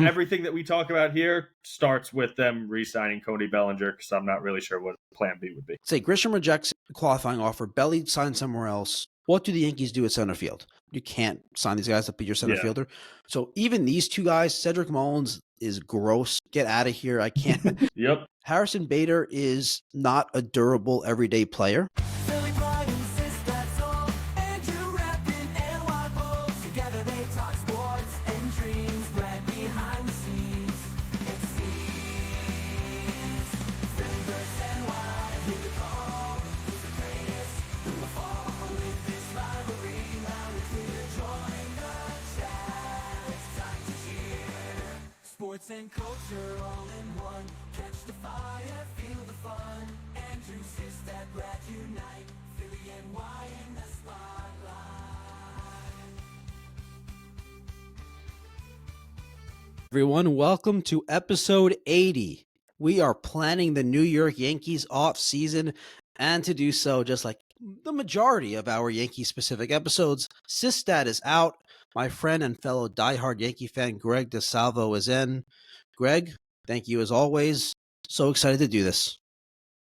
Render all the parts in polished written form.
everything that we talk about here starts with them re-signing Cody Bellinger, because I'm not really sure what plan B would be. Say Grisham rejects a qualifying offer. Belly signs somewhere else. What do the Yankees do at center field? You can't sign these guys to be your center fielder. So even these two guys, Cedric Mullins is gross. Get out of here. I can't. Yep. Harrison Bader is not a durable everyday player. Sports and culture all in one. Catch the fire, feel the fun. Andrew Sistat, Brad unite. Philly and Y in the spotlight. Everyone, welcome to episode 80. We are planning the New York Yankees off-season, and to do so, just like the majority of our Yankee-specific episodes, Sistat is out. My friend and fellow diehard Yankee fan Greg Disalvo is in. Greg, thank you as always. So excited to do this.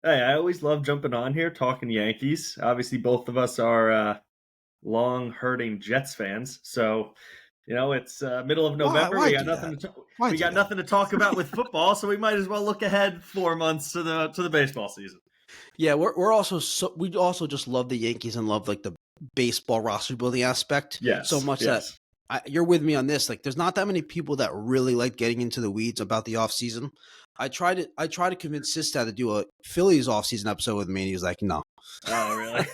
Hey, I always love jumping on here, talking Yankees. Obviously, both of us are long-herding Jets fans, so it's middle of November. Why we got nothing to talk about with football, so we might as well look ahead 4 months to the baseball season. Yeah, we're also we also just love the Yankees and love like the baseball roster building aspect. Yes, so much that you're with me on this. Like, there's not that many people that really like getting into the weeds about the off season. I tried to convince Sistat to do a Phillies off season episode with me, and he was like, "No." Oh, really?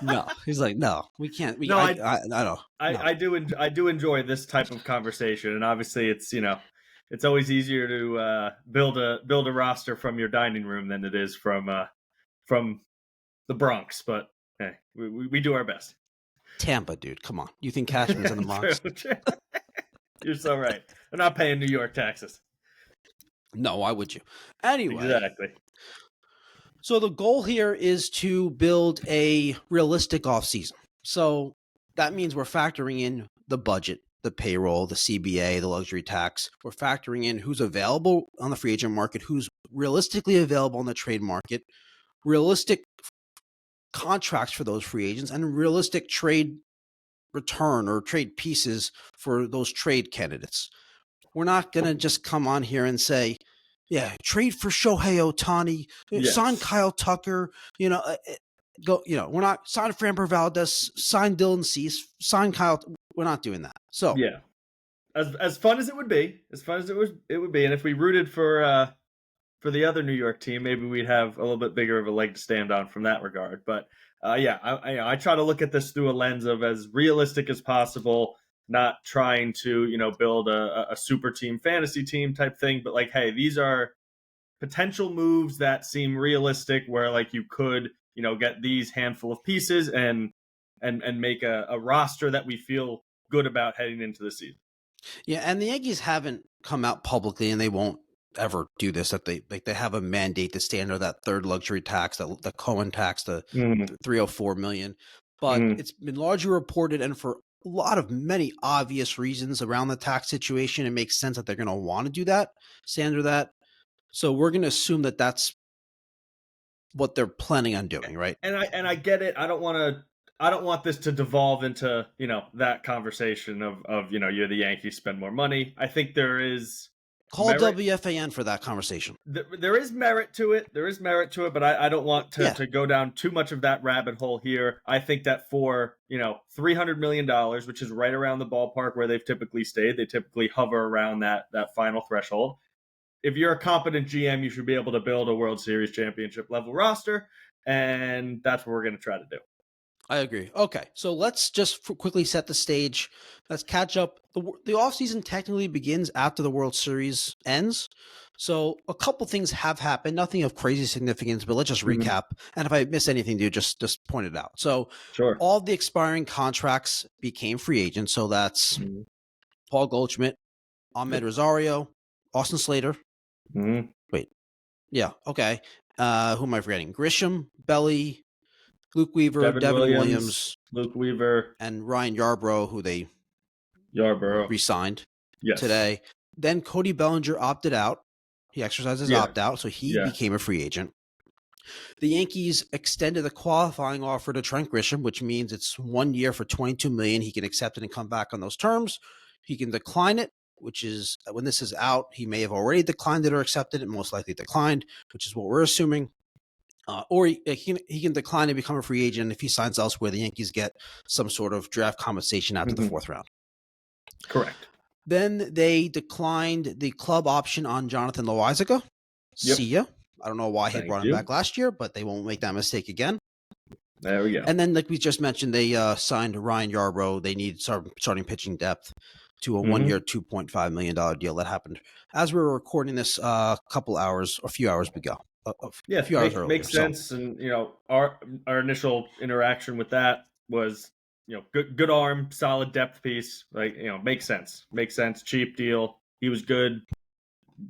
No, he's like, "No, we can't." I don't. I do enjoy this type of conversation, and obviously, it's always easier to build a roster from your dining room than it is from the Bronx. But hey, we do our best. Tampa, dude, come on. You think Cashman's in the Bronx? You're so right. They're not paying New York taxes. No, why would you? Anyway. Exactly. So the goal here is to build a realistic offseason. So that means we're factoring in the budget, the payroll, the CBA, the luxury tax. We're factoring in who's available on the free agent market, who's realistically available on the trade market, realistic contracts for those free agents, and realistic trade return or trade pieces for those trade candidates. We're not going to just come on here and say, yeah, trade for Shohei Ohtani, sign Kyle Tucker, we're not sign Framber Valdez, sign Dylan Cease, sign Kyle. We're not doing that. So yeah, as fun as it would be, and if we rooted for the other New York team, maybe we'd have a little bit bigger of a leg to stand on from that regard. But I try to look at this through a lens of as realistic as possible, not trying to build a super team, fantasy team type thing. But like, hey, these are potential moves that seem realistic, where like you could get these handful of pieces and make a roster that we feel good about heading into the season. Yeah, and the Yankees haven't come out publicly, and they won't ever do this, that they have a mandate to stay under that third luxury tax, the Cohen tax, the $304 million. But it's been largely reported, and for many obvious reasons around the tax situation, it makes sense that they're going to want to do that, stay under that. So we're going to assume that that's what they're planning on doing, right? And I get it. I don't want this to devolve into that conversation of you're the Yankees, spend more money. I think there is. Call WFAN for that conversation. There is merit to it. But I don't want to go down too much of that rabbit hole here. I think that for, $300 million, which is right around the ballpark where they've typically stayed, they typically hover around that final threshold. If you're a competent GM, you should be able to build a World Series championship level roster. And that's what we're going to try to do. I agree. Okay, so let's just quickly set the stage. Let's catch up. The offseason technically begins after the World Series ends. So a couple things have happened, nothing of crazy significance, but let's just recap. And if I miss anything, dude, just point it out. So all the expiring contracts became free agents. So that's Paul Goldschmidt, Ahmed Rosario, Austin Slater. Wait. Yeah, okay. Who am I forgetting? Grisham, Belly, Luke Weaver, Devin Williams, Luke Weaver, and Ryan Yarbrough, who they re-signed today. Then Cody Bellinger opted out. He exercised his opt-out, so he became a free agent. The Yankees extended the qualifying offer to Trent Grisham, which means it's 1 year for $22 million. He can accept it and come back on those terms. He can decline it, which is when this is out, he may have already declined it or accepted it, most likely declined, which is what we're assuming. Or he can decline and become a free agent. If he signs elsewhere, the Yankees get some sort of draft compensation after the fourth round. Correct. Then they declined the club option on Jonathan Loizaga. See ya. I don't know why he brought him back last year, but they won't make that mistake again. There we go. And then, like we just mentioned, they signed Ryan Yarbrough. They need starting pitching depth to a 1 year, $2.5 million deal. That happened as we were recording this a few hours ago. A few hours earlier. Makes sense. And, our initial interaction with that was, good arm, solid depth piece. Like, makes sense. Makes sense. Cheap deal. He was good,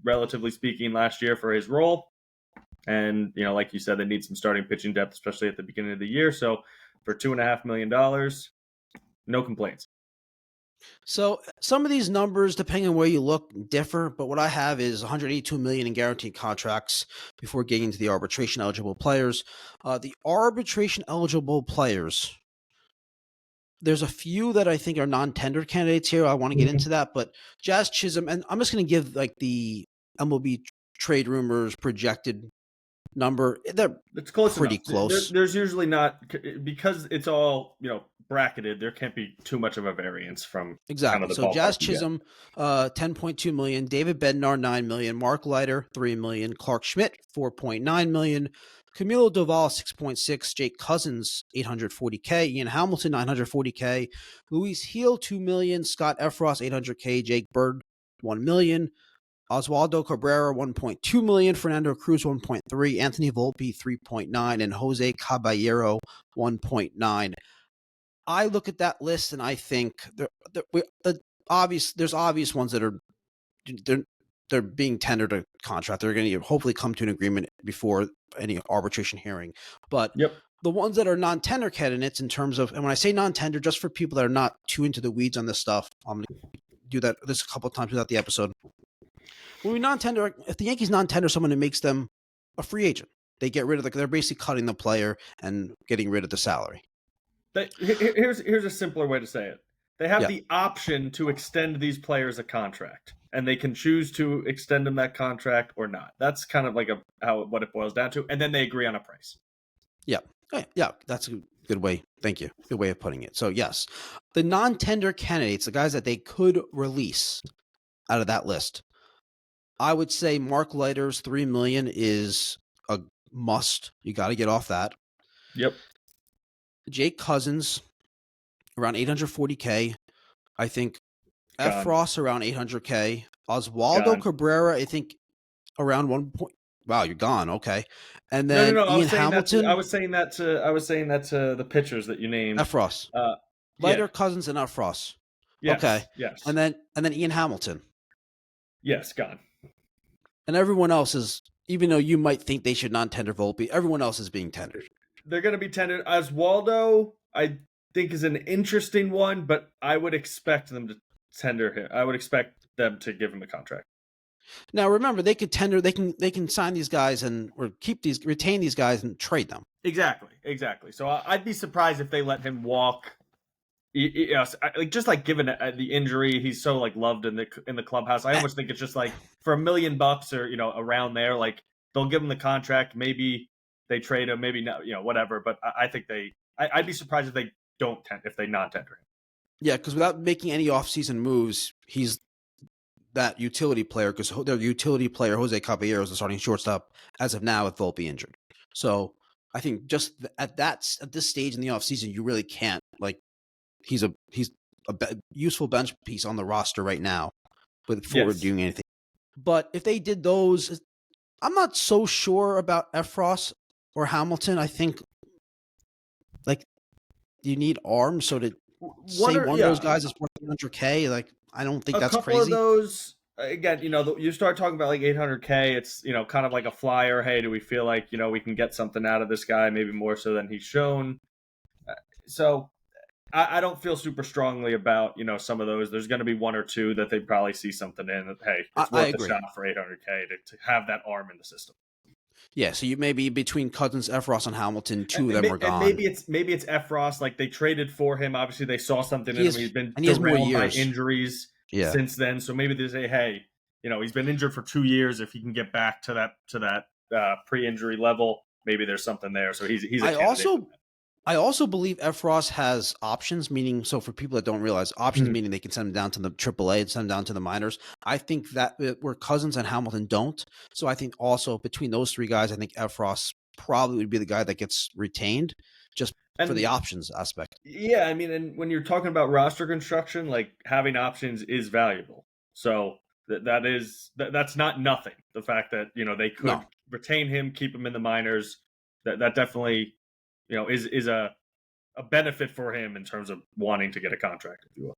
relatively speaking, last year for his role. And, like you said, they need some starting pitching depth, especially at the beginning of the year. So for $2.5 million, no complaints. So some of these numbers, depending on where you look, differ. But what I have is $182 million in guaranteed contracts before getting into the arbitration eligible players. The arbitration eligible players, there's a few that I think are non-tender candidates here. I want to get into that, but Jazz Chisholm, and I'm just going to give like the MLB trade rumors projected number. It's close, pretty enough. Close. There's usually not, because it's all bracketed. There can't be too much of a variance from exactly. Kind of so Jazz Chisholm, $10.2 million. David Bednar, $9 million. Mark Leiter, $3 million. Clark Schmidt, $4.9 million. Camilo Doval, 6.6. Jake Cousins, $840K. Ian Hamilton, $940K. Luis Heel, $2 million. Scott Efros, $800K. Jake Bird, $1 million. Oswaldo Cabrera, $1.2 million. Fernando Cruz, $1.3. Anthony Volpe, $3.9. And Jose Caballero, $1.9. I look at that list and I think there's obvious ones that are they're being tendered a contract. They're going to hopefully come to an agreement before any arbitration hearing. But the ones that are non-tender candidates in terms of, and when I say non-tender, just for people that are not too into the weeds on this stuff, I'm going to do that this a couple of times throughout the episode. When we non-tender, if the Yankees non-tender someone, it makes them a free agent. They get rid of they're basically cutting the player and getting rid of the salary. Here's a simpler way to say it. They have the option to extend these players a contract, and they can choose to extend them that contract or not. That's kind of like what it boils down to, and then they agree on a price. Yeah, that's a good way. Thank you. Good way of putting it. So yes, the non-tender candidates, the guys that they could release out of that list, I would say Mark Leiter's $3 million is a must. You got to get off that. Yep. Jake Cousins, around $840K. I think F. Ross around $800K. Oswaldo Cabrera, I think around Wow, you're gone. Okay, and then no. Ian Hamilton. I was saying that to the pitchers that you named. F. Ross, Leiter, Cousins, and F. Ross. Yes, okay, yes, and then Ian Hamilton. Yes, gone. And everyone else is, even though you might think they should non-tender Volpe, everyone else is being tendered. They're going to be tendered. Oswaldo, I think, is an interesting one, but I would expect them to tender him. I would expect them to give him a contract. Now, remember, they could tender. They can sign these guys or retain these guys and trade them. Exactly. So I'd be surprised if they let him walk. Just like given the injury, he's so loved in the clubhouse. I almost think it's just like for $1 million or around there. Like they'll give him the contract. Maybe they trade him. Maybe not. Whatever. But I think I'd be surprised if they if they non-tender him. Yeah, because without making any offseason moves, he's that utility player. Because their utility player Jose Caballero is the starting shortstop as of now with Volpe injured. So I think just at this stage in the offseason, you really can't He's a useful bench piece on the roster right now before doing anything. But if they did those, I'm not so sure about F. Ross or Hamilton. I think you need arms. So to one of those guys is worth $100K, I don't think that's crazy. A couple of those, again, you start talking about $800K. It's kind of like a flyer. Hey, do we feel like we can get something out of this guy? Maybe more so than he's shown. So. I don't feel super strongly about some of those. There's going to be one or two that they probably see something in that, hey, it's I worth a agree. shot for $800K to have that arm in the system. Yeah, so you maybe between Cousins, Efros, and Hamilton, two of them are And gone. maybe it's Efros. Like they traded for him. Obviously, they saw something in him. He's been he has more derailed by years. injuries since then. So maybe they say, hey, he's been injured for 2 years. If he can get back to that pre-injury level, maybe there's something there. So he's a candidate. I also believe Efros has options, meaning, so for people that don't realize, options meaning they can send him down to the AAA and send him down to the minors. I think that where Cousins and Hamilton don't. So I think also between those three guys, I think Efros probably would be the guy that gets retained just for the options aspect. Yeah, I mean, and when you're talking about roster construction, like having options is valuable. So that's not nothing. The fact that they could retain him, keep him in the minors, that definitely is a benefit for him in terms of wanting to get a contract, if you will.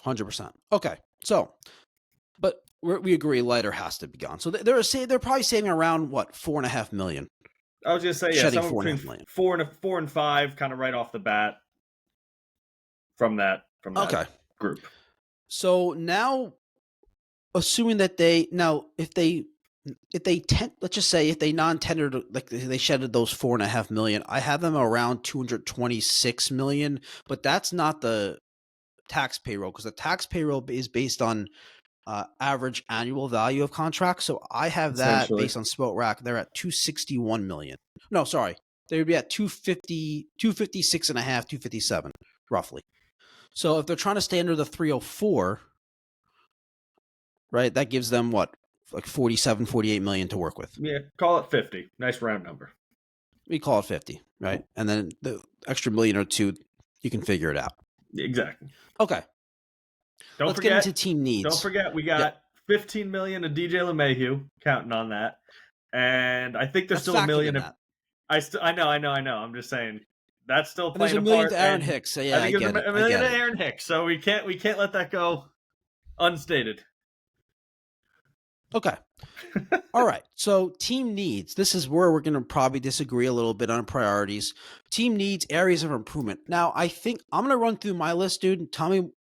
100%. Okay, so, but we agree Leiter has to be gone. So they're probably saving around what, $4.5 million. I was just saying, somewhere between 4 and 5, kind of right off the bat from that group. So now, assuming that let's just say if they non-tendered, like they shedded those $4.5 million, I have them around $226 million, but that's not the tax payroll, because the tax payroll is based on average annual value of contracts. So I have that based on Spot Rack. They're at $261 million. No, sorry, they would be at 256 and a half, 257 roughly. So if they're trying to stay under the 304, right, that gives them what, like 47, 48 million to work with. Yeah, call it 50. Nice round number. We call it 50, right? And then the extra million or two, you can figure it out. Exactly. Okay. Let's get into team needs. Don't forget, we got $15 million to DJ LeMahieu, counting on that. And I think there's still $1 million. I know. I'm just saying that's still playing a part. There's $1 million to Aaron Hicks. So yeah, I think there's $1 million to Aaron Hicks. So we can't let that go unstated. Okay. All right. So team needs. This is where we're going to probably disagree a little bit on priorities. Team needs, areas of improvement. Now, I think I'm going to run through my list, dude.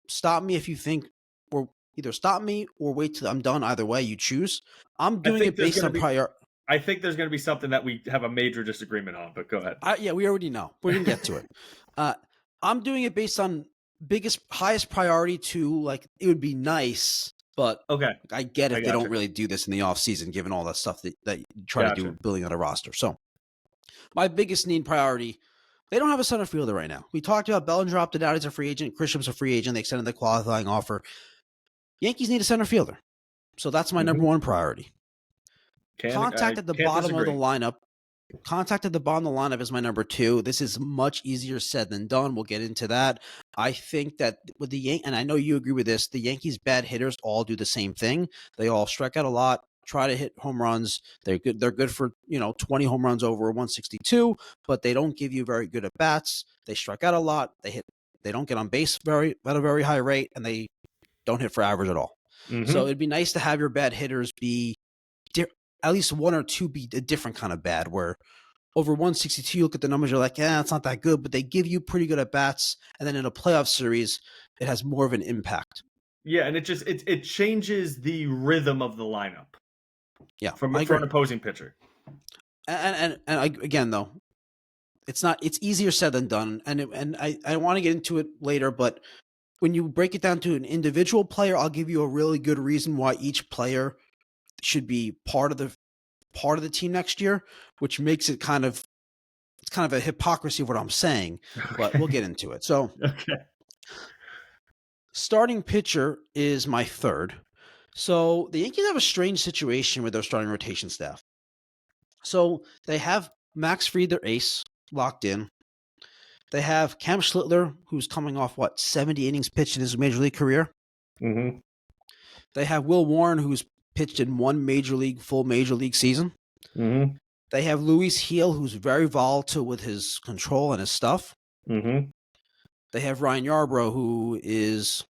Stop me if you think, or either stop me or wait till I'm done. Either way, you choose. I'm doing it based on priority. I think there's going to be something that we have a major disagreement on, but go ahead. Yeah, we already know. We're going to get to it. I'm doing it based on highest priority to, like, it would be nice. But okay, I get it. They don't really do this in the offseason, given all that stuff that you try to do building out a roster. So my biggest need priority, they don't have a center fielder right now. We talked about Bellinger opted out as a free agent. Grisham's a free agent. They extended the qualifying offer. Yankees need a center fielder. So that's my number one priority. Contact at the bottom of the lineup. Contact at the bottom of the lineup is my number two. This is much easier said than done. We'll get into that. I think that with the Yankees, and I know you agree with this, the Yankees' bad hitters all do the same thing. They all strike out a lot, try to hit home runs. They're good for 20 home runs over 162, but they don't give you very good at bats. They strike out a lot. They don't get on base at a very high rate, and they don't hit for average at all. Mm-hmm. So it'd be nice to have your bad hitters be at least one or two be a different kind of bad, where over 162, you look at the numbers, you're like, it's not that good, but they give you pretty good at bats. And then in a playoff series, it has more of an impact. Yeah. And it changes the rhythm of the lineup. Yeah. For an opposing pitcher. And again, though, it's easier said than done. And I want to get into it later, but when you break it down to an individual player, I'll give you a really good reason why each player should be part of the team next year, which makes it kind of a hypocrisy of what I'm saying, but we'll get into it. So, starting pitcher is my third. So the Yankees have a strange situation with their starting rotation staff. So they have Max Fried, their ace, locked in. They have Cam Schlittler, who's coming off 70 innings pitched in his major league career. Mm-hmm. They have Will Warren, who's pitched in one full major league season. Mm-hmm. They have Luis Heel, who's very volatile with his control and his stuff. Mm-hmm. They have Ryan Yarbrough, who is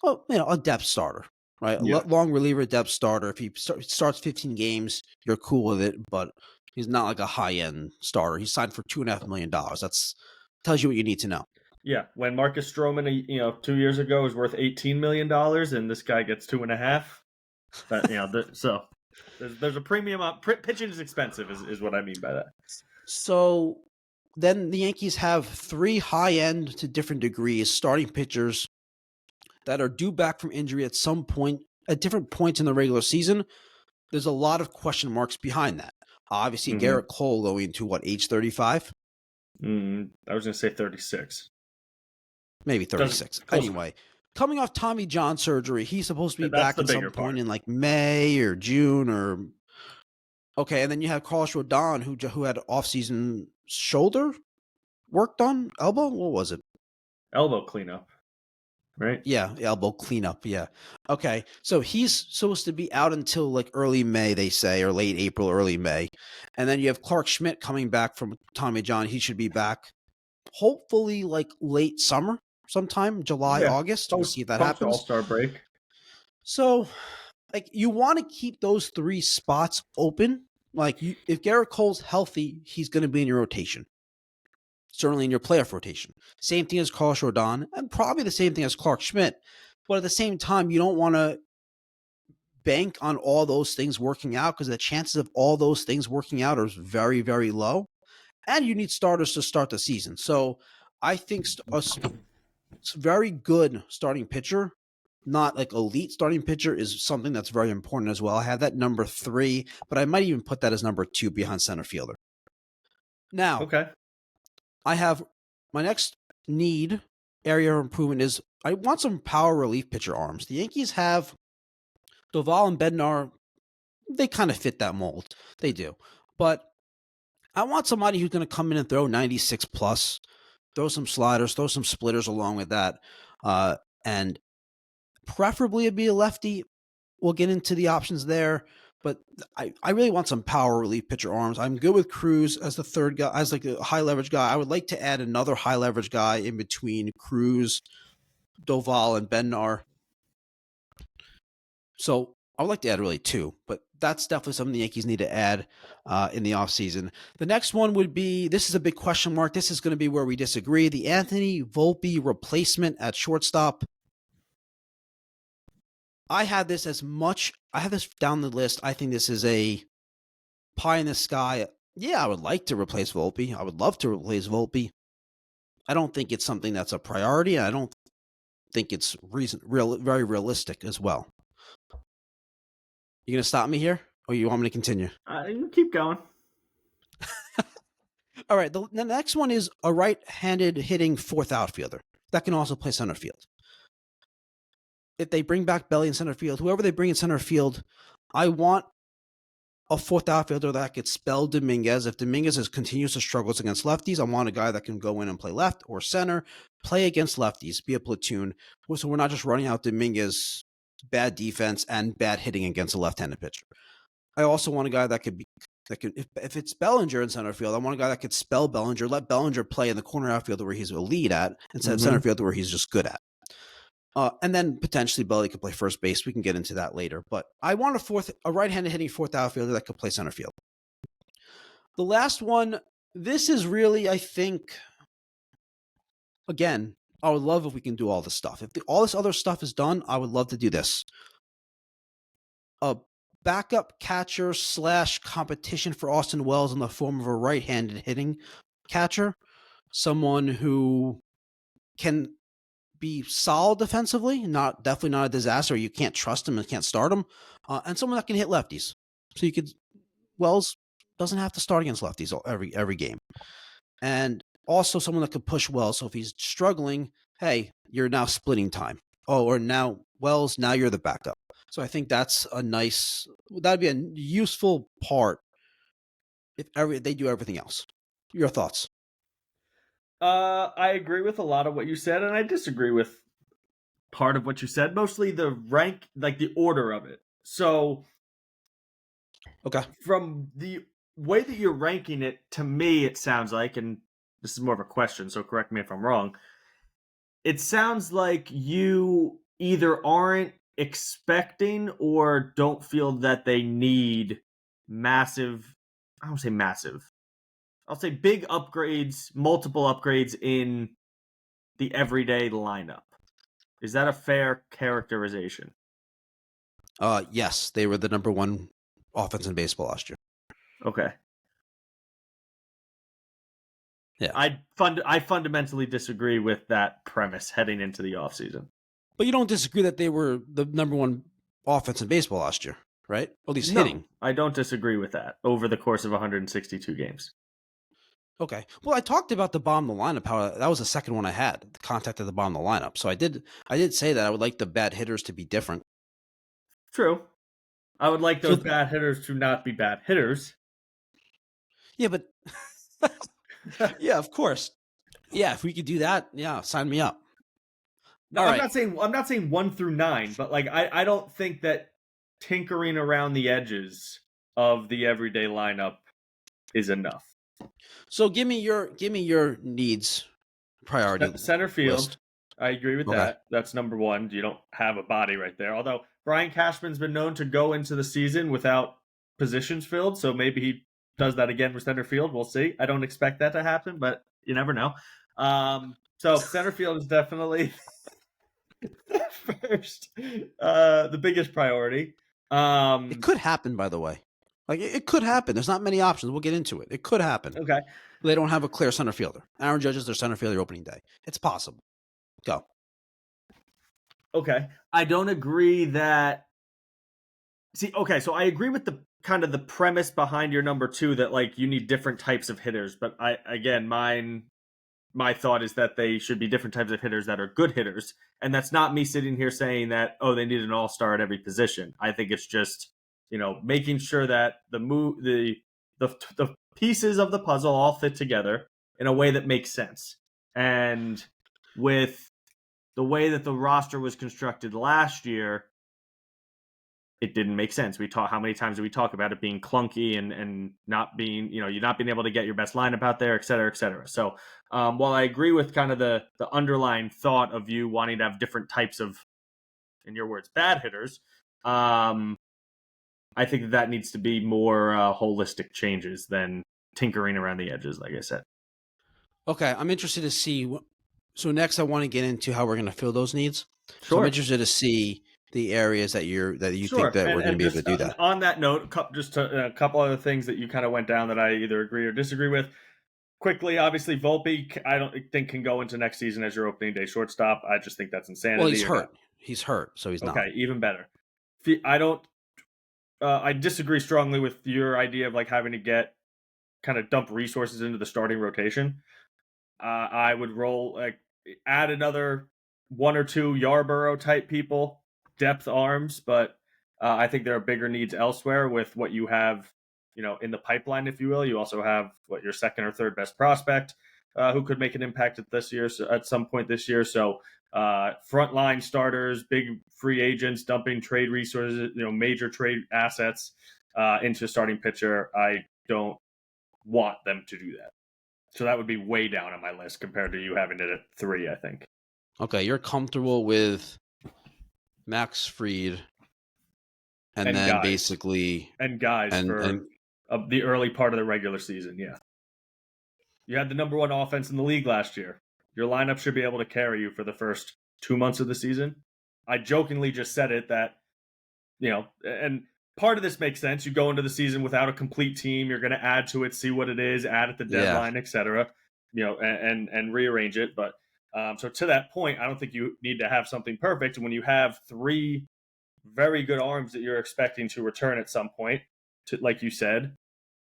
a depth starter, right? Yeah. A long reliever, depth starter. If he starts 15 games, you're cool with it, but he's not like a high-end starter. He's signed for $2.5 million. That's tells you what you need to know. Yeah, when Marcus Stroman, 2 years ago was worth $18 million, and this guy gets 2.5. So there's a premium on pitching is expensive, is what I mean by that. So then the Yankees have 3 high-end to different degrees starting pitchers that are due back from injury at some point, at different points in the regular season. There's a lot of question marks behind that. Obviously, Garrett Cole going to age 35? I was going to say 36. Maybe 36. Anyway, coming off Tommy John surgery, he's supposed to be back at some point in like May or June or. Okay, and then you have Carlos Rodon, who had off-season shoulder work done, elbow. What was it? Elbow cleanup, right? Yeah, elbow cleanup. Yeah. Okay, so he's supposed to be out until like early May, they say, or late April, early May, and then you have Clark Schmidt coming back from Tommy John. He should be back, hopefully, like late summer, sometime July, August. We'll see if that happens. All-Star break. So, like, you want to keep those 3 spots open. Like, if Garrett Cole's healthy, he's going to be in your rotation. Certainly in your playoff rotation. Same thing as Carlos Rodon, and probably the same thing as Clark Schmidt. But at the same time, you don't want to bank on all those things working out because the chances of all those things working out are very, very low. And you need starters to start the season. So I think it's very good starting pitcher, not like elite starting pitcher, is something that's very important as well. I have that number 3, but I might even put that as number 2 behind center fielder. Now, okay, I have my next need area of improvement is I want some power relief pitcher arms. The Yankees have Doval and Bednar. They kind of fit that mold. They do. But I want somebody who's going to come in and throw 96 plus, throw some sliders, throw some splitters along with that. And preferably it'd be a lefty. We'll get into the options there. But I really want some power relief pitcher arms. I'm good with Cruz as the third guy, as like a high leverage guy. I would like to add another high leverage guy in between Cruz, Doval, and Bednar. So I would like to add really 2, but that's definitely something the Yankees need to add in the offseason. The next one would be, this is a big question mark. This is going to be where we disagree. The Anthony Volpe replacement at shortstop. I have this down the list. I think this is a pie in the sky. Yeah, I would like to replace Volpe. I would love to replace Volpe. I don't think it's something that's a priority, and I don't think it's very realistic as well. You going to stop me here, or you want me to continue? Keep going. All right, the next one is a right-handed hitting 4th outfielder that can also play center field. If they bring back Belly in center field, whoever they bring in center field, I want a 4th outfielder that could spell Dominguez. If Dominguez continues to struggle against lefties, I want a guy that can go in and play left or center, play against lefties, be a platoon. So we're not just running out Dominguez, bad defense and bad hitting against a left-handed pitcher. I also want a guy that could if it's Bellinger in center field, I want a guy that could spell Bellinger, let Bellinger play in the corner outfield where he's a lead at, instead of center field where he's just good at. And then potentially Belly could play first base. We can get into that later. But I want a right-handed hitting 4th outfielder that could play center field. The last one, this is really, I think, again, I would love if we can do all this stuff. If all this other stuff is done, I would love to do this. A backup catcher / competition for Austin Wells in the form of a right-handed hitting catcher. Someone who can be solid defensively, definitely not a disaster. You can't trust him and can't start him, and someone that can hit lefties. So Wells doesn't have to start against lefties every game, and also someone that could push Wells. So if he's struggling, hey, you're now splitting time. Oh, or now Wells, now you're the backup. So I think that'd be a useful part if they do everything else. Your thoughts? I agree with a lot of what you said, and I disagree with part of what you said, mostly the rank, like the order of it. So, okay, from the way that you're ranking it, to me, it sounds like, and this is more of a question, so correct me if I'm wrong, it sounds like you either aren't expecting or don't feel that they need massive, I don't say massive, I'll say big upgrades, multiple upgrades in the everyday lineup. Is that a fair characterization? Yes, they were the number one offense in baseball last year. Okay. Yeah. I fundamentally disagree with that premise heading into the offseason. But you don't disagree that they were the number one offense in baseball last year, right? At least No, hitting. I don't disagree with that over the course of 162 games. Okay. Well, I talked about the bottom of the lineup. How that was the second one I had, the contact at the bottom of the lineup. So I did say that I would like the bad hitters to be different. True. I would like those bad hitters to not be bad hitters. Yeah, but yeah, of course. Yeah, if we could do that, yeah, sign me up. No, I'm not saying 1 through 9, but like I don't think that tinkering around the edges of the everyday lineup is enough. So give me your needs priority. Center field. List. I agree with that. That's number 1. You don't have a body right there. Although Brian Cashman's been known to go into the season without positions filled, so maybe he does that again for center field. We'll see. I don't expect that to happen, but you never know. So center field is definitely first, the biggest priority. It could happen, by the way. Like it could happen. There's not many options. We'll get into it. It could happen. Okay. They don't have a clear center fielder. Aaron Judge is their center fielder opening day. It's possible. Go. Okay. I don't agree that. See, okay, so I agree with the kind of the premise behind your number 2 that like you need different types of hitters, but my thought is that they should be different types of hitters that are good hitters, and that's not me sitting here saying that they need an all-star at every position. I think it's just making sure that the pieces of the puzzle all fit together in a way that makes sense. And with the way that the roster was constructed last year, it didn't make sense. How many times did we talk about it being clunky and not being, you're not being able to get your best lineup out there, et cetera, et cetera. So while I agree with kind of the underlying thought of you wanting to have different types of, in your words, bad hitters, I think that needs to be more holistic changes than tinkering around the edges, like I said. Okay, I'm interested to see. So next, I want to get into how we're going to fill those needs. Sure. So I'm interested to see the areas that you sure. think that we're going to be able to do that. On that note, just a couple other things that you kind of went down that I either agree or disagree with. Quickly, obviously, Volpe, I don't think can go into next season as your opening day shortstop. I just think that's insanity. Well, he's hurt. He's hurt, so he's not. Okay, even better. I disagree strongly with your idea of like having to kind of dump resources into the starting rotation. I would add another 1 or 2 Yarborough type people, depth arms, but I think there are bigger needs elsewhere with what you have, in the pipeline, if you will. You also have your second or third best prospect who could make an impact at some point this year. So frontline starters, big free agents, dumping trade resources, major trade assets into starting pitcher. I don't want them to do that. So that would be way down on my list compared to you having it at 3, I think. Okay, you're comfortable with Max Fried and then guys. Basically... And guys for the early part of the regular season, yeah. You had the number 1 offense in the league last year. Your lineup should be able to carry you for the first 2 months of the season. I jokingly just said it that, and part of this makes sense. You go into the season without a complete team. You're going to add to it, see what it is, add at the deadline, etc. And rearrange it. But so to that point, I don't think you need to have something perfect. And when you have 3 very good arms that you're expecting to return at some point, like you said,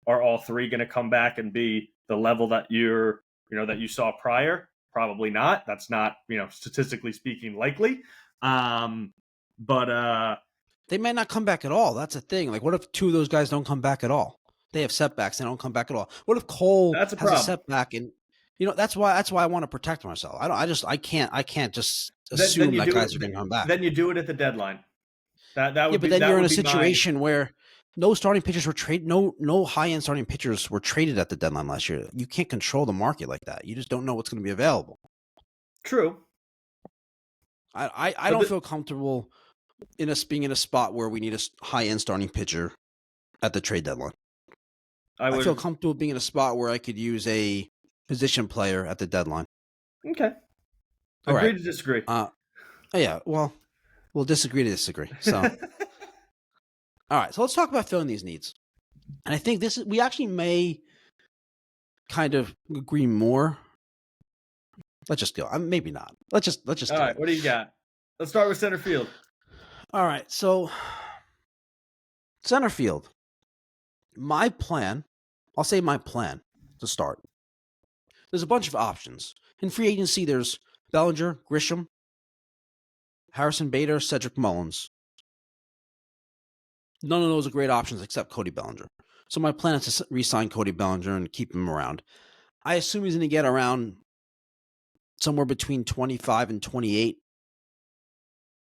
are all 3 going to come back and be the level that that you saw prior? Probably not. That's not, statistically speaking, likely. But they might not come back at all. That's a thing. Like, what if 2 of those guys don't come back at all? They have setbacks. They don't come back at all. What if Cole has a setback? And that's why I want to protect myself. I can't just assume that guys are going to come back. Then you do it at the deadline. That would but then you're in a situation where no starting pitchers were traded. No high-end starting pitchers were traded at the deadline last year. You can't control the market like that. You just don't know what's going to be available. True. I don't feel comfortable being in a spot where we need a high-end starting pitcher at the trade deadline. I feel comfortable being in a spot where I could use a position player at the deadline. Okay. All Agree right. to disagree. Oh, yeah. Well, we'll disagree to disagree. So, all right. So let's talk about filling these needs. And I think we actually may kind of agree more. Let's just go. Maybe not. Let's just All do right, it. what do you got? Let's start with center field. All right. So center field. My plan, I'll say my plan to start. There's a bunch of options. In free agency, there's Bellinger, Grisham, Harrison Bader, Cedric Mullins. None of those are great options except Cody Bellinger. So my plan is to re-sign Cody Bellinger and keep him around. I assume he's going to get around somewhere between 25 and 28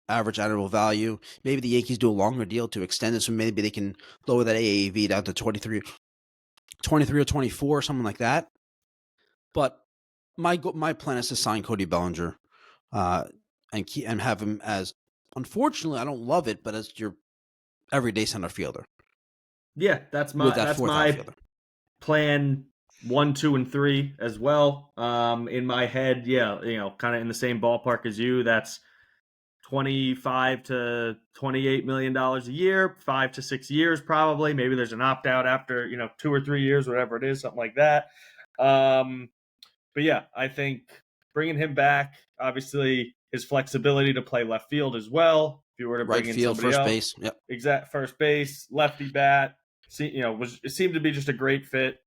average annual value. Maybe the Yankees do a longer deal to extend it, so maybe they can lower that AAV down to 23 or 24, something like that. But my plan is to sign Cody Bellinger and have him as, unfortunately, I don't love it, but as your everyday center fielder. Yeah, that's with that fourth my outfielder. plan 1, 2, and 3 as well. In my head, yeah, kind of in the same ballpark as you. That's $25 to $28 million a year, 5 to 6 years probably. Maybe there's an opt out after 2 or 3 years, whatever it is, something like that. But yeah, I think bringing him back, obviously his flexibility to play left field as well. If you were to bring in field, somebody first else, base, yep, exact first base, lefty bat. It seemed to be just a great fit.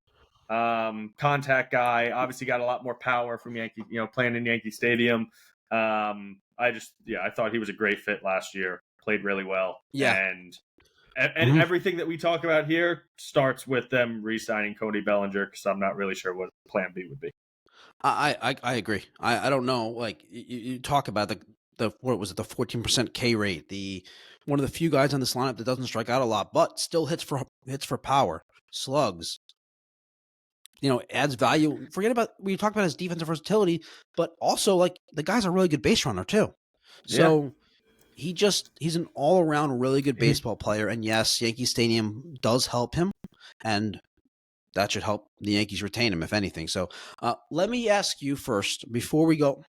Contact guy, obviously got a lot more power from Yankee, playing in Yankee Stadium. I thought he was a great fit last year. Played really well, yeah. and everything that we talk about here starts with them re-signing Cody Bellinger, because I'm not really sure what Plan B would be. I agree. I don't know. Like you talk about the what was it, the 14% K rate, the one of the few guys on this lineup that doesn't strike out a lot, but still hits for power, slugs. Adds value. Forget about we talk about his defensive versatility, but also like the guy's a really good base runner too. So he's an all around really good baseball player. And yes, Yankee Stadium does help him, and that should help the Yankees retain him, if anything. So let me ask you first before we go.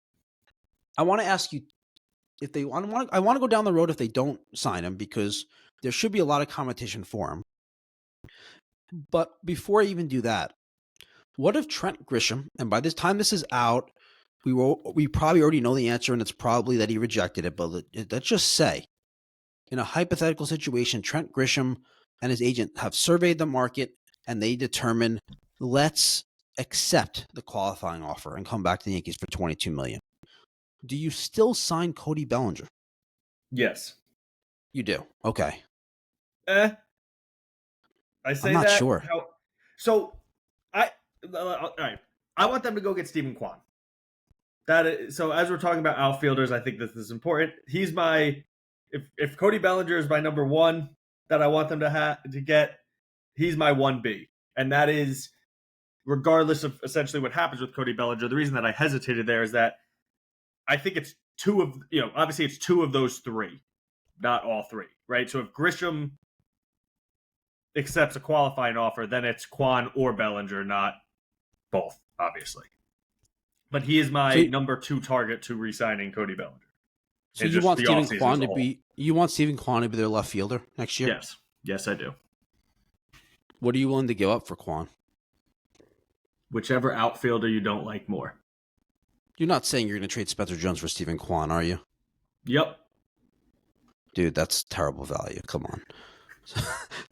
I want to ask you if they want. I want to go down the road if they don't sign him, because there should be a lot of competition for him. But before I even do that, what if Trent Grisham, and by this time this is out, we probably already know the answer, and it's probably that he rejected it, but let's just say, in a hypothetical situation, Trent Grisham and his agent have surveyed the market, and they determine, let's accept the qualifying offer and come back to the Yankees for $22 million. Do you still sign Cody Bellinger? Yes. You do. Okay. I say I'm not that. sure. All right. I want them to go get Stephen Kwan. So as we're talking about outfielders, I think this is important. He's if Cody Bellinger is my number one that I want them to get, he's my 1B. And that is regardless of essentially what happens with Cody Bellinger. The reason that I hesitated there is that I think it's obviously it's two of those three, not all three, right? So if Grisham accepts a qualifying offer, then it's Kwan or Bellinger, not both, obviously. But he is my number 2 target to re-signing Cody Bellinger. So you want Stephen Kwan to be their left fielder next year? Yes, I do. What are you willing to give up for Kwan? Whichever outfielder you don't like more. You're not saying you're going to trade Spencer Jones for Stephen Kwan, are you? Yep. Dude, that's terrible value. Come on.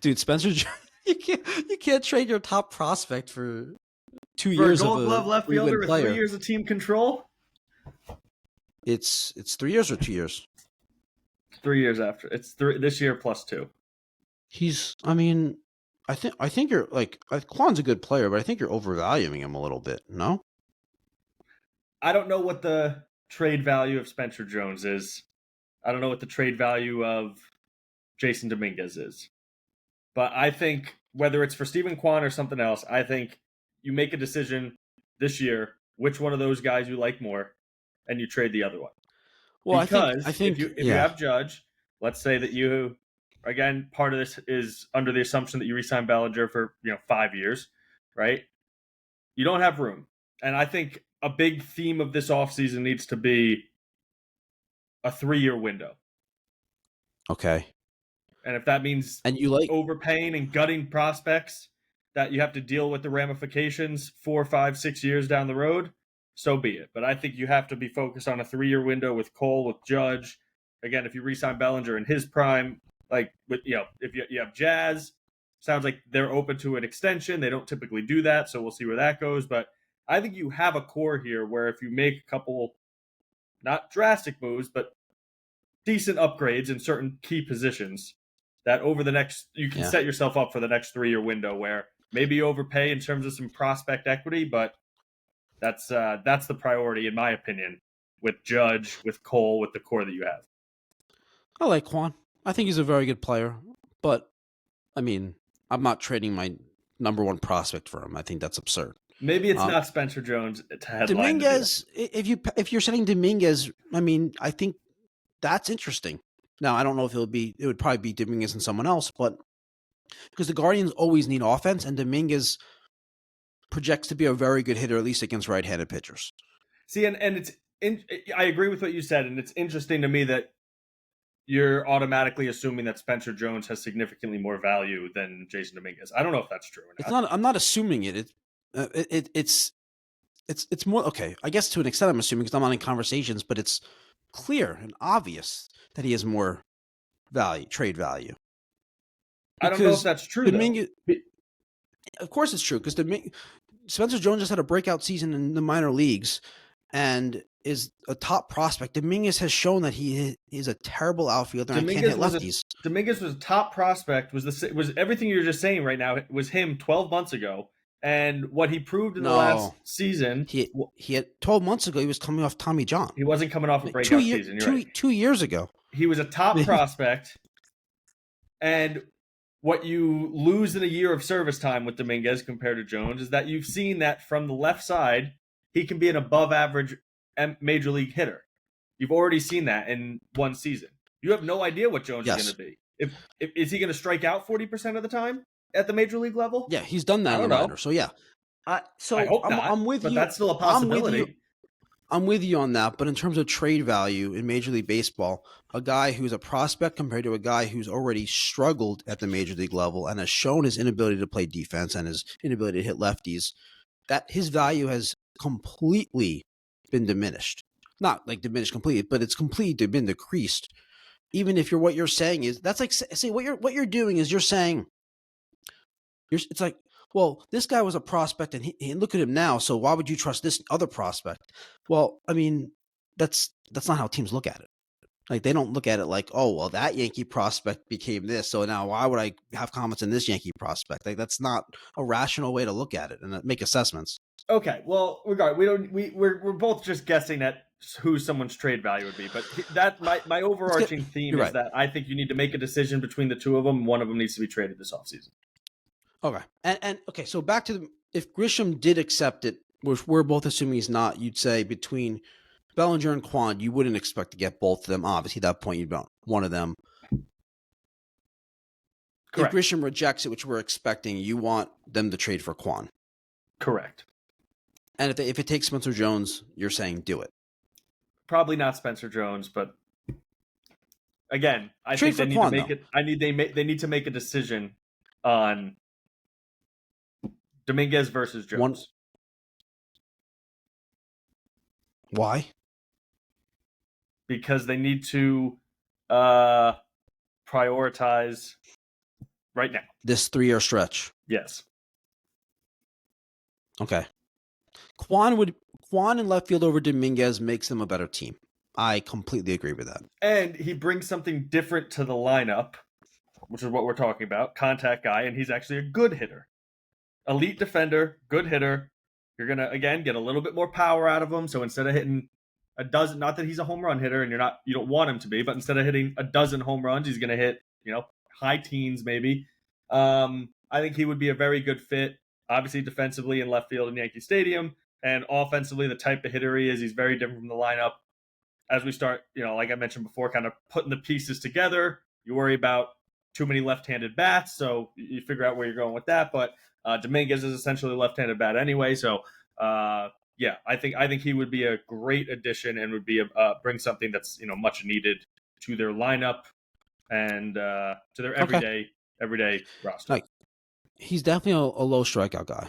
Dude, Spencer Jones, you can't trade your top prospect for 2 years a of Gold Glove left fielder with 3 years of team control. It's 3 years or 2 years. 3 years after. It's this year plus 2. I think you're Kwan's a good player, but I think you're overvaluing him a little bit. No, I don't know what the trade value of Spencer Jones is. I don't know what the trade value of Jason Dominguez is. But I think whether it's for Stephen Kwan or something else, I think you make a decision this year which one of those guys you like more, and you trade the other one. Well, because I think if you have Judge, let's say that you, again, part of this is under the assumption that you re-sign Bellinger for 5 years, right? You don't have room, and I think a big theme of this offseason needs to be a 3-year window. Okay. And if that means And you like overpaying and gutting prospects that you have to deal with the ramifications 4, 5, 6 years down the road, so be it. But I think you have to be focused on a 3-year window with Cole, with Judge. Again, if you re-sign Bellinger in his prime, like with if you have Jazz, sounds like they're open to an extension. They don't typically do that, so we'll see where that goes. But I think you have a core here where if you make a couple, not drastic moves, but decent upgrades in certain key positions, that over the next, you can set yourself up for the next 3-year window where maybe you overpay in terms of some prospect equity, but that's the priority in my opinion with Judge, with Cole, with the core that you have. I like Quan. I think he's a very good player, but I mean, I'm not trading my number one prospect for him. I think that's absurd. Maybe it's not Spencer Jones to headline. Dominguez, if you're saying Dominguez, I mean, I think that's interesting. Now, I don't know if it would probably be Dominguez and someone else, but because the Guardians always need offense, and Dominguez projects to be a very good hitter, at least against right-handed pitchers. See, and I agree with what you said, and it's interesting to me that you're automatically assuming that Spencer Jones has significantly more value than Jason Dominguez. I don't know if that's true or not. It's not. I'm not assuming it. It's more okay. I guess to an extent, I'm assuming because I'm not in conversations, but it's clear and obvious that he has more value, trade value. I don't know if that's true. Dominguez, of course, it's true because Spencer Jones just had a breakout season in the minor leagues and is a top prospect. Dominguez has shown that he is a terrible outfielder and can't hit lefties. Dominguez was a top prospect. Was everything you're just saying right now was him 12 months ago, and what he proved in the last season. He had 12 months ago. He was coming off Tommy John. He wasn't coming off a breakout season. You're right. 2 years ago, he was a top prospect, and what you lose in a year of service time with Dominguez compared to Jones is that you've seen that from the left side, he can be an above average major league hitter. You've already seen that in one season. You have no idea what Jones is going to be. If is he going to strike out 40% of the time at the major league level? Yeah, he's done that in the minor. So yeah. So I hope not, I'm with but you. That's still a possibility. I'm with you on that, but in terms of trade value in Major League Baseball, a guy who's a prospect compared to a guy who's already struggled at the Major League level and has shown his inability to play defense and his inability to hit lefties, that his value has completely been diminished. Not like diminished completely, but it's completely been decreased. Even if what you're saying is that's like say what you're doing is you're saying it's like, well, this guy was a prospect and look at him now. So why would you trust this other prospect? Well, I mean, that's not how teams look at it. Like they don't look at it like, oh, well, that Yankee prospect became this. So now why would I have confidence in this Yankee prospect? Like that's not a rational way to look at it and make assessments. Okay. Well, we're both just guessing at who someone's trade value would be. But that my overarching theme is that I think you need to make a decision between the two of them. One of them needs to be traded this offseason. Okay. And okay, so back to if Grisham did accept it, which we're both assuming he's not, you'd say between Bellinger and Quan, you wouldn't expect to get both of them. Obviously, at that point, you'd want one of them. Correct. If Grisham rejects it, which we're expecting, you want them to trade for Quan. Correct. And if it takes Spencer Jones, you're saying do it. Probably not Spencer Jones, but again, I think they need to make it. They need to make a decision on Dominguez versus Jones. Why? Because they need to prioritize right now. This 3-year stretch. Yes. Okay. Quan in left field over Dominguez makes them a better team. I completely agree with that. And he brings something different to the lineup, which is what we're talking about. Contact guy, and he's actually a good hitter. Elite defender, good hitter. You're going to, again, get a little bit more power out of him. So instead of hitting a dozen, not that he's a home run hitter and you don't want him to be, but instead of hitting a dozen home runs, he's going to hit, high teens maybe. I think he would be a very good fit, obviously defensively in left field in Yankee Stadium, and offensively the type of hitter he is, he's very different from the lineup. As we start, like I mentioned before, kind of putting the pieces together, you worry about too many left-handed bats, so you figure out where you're going with that, but Dominguez is essentially a left-handed bat anyway, so yeah, I think he would be a great addition and would be bring something that's much needed to their lineup and to their Okay. everyday roster. Like, he's definitely a low strikeout guy.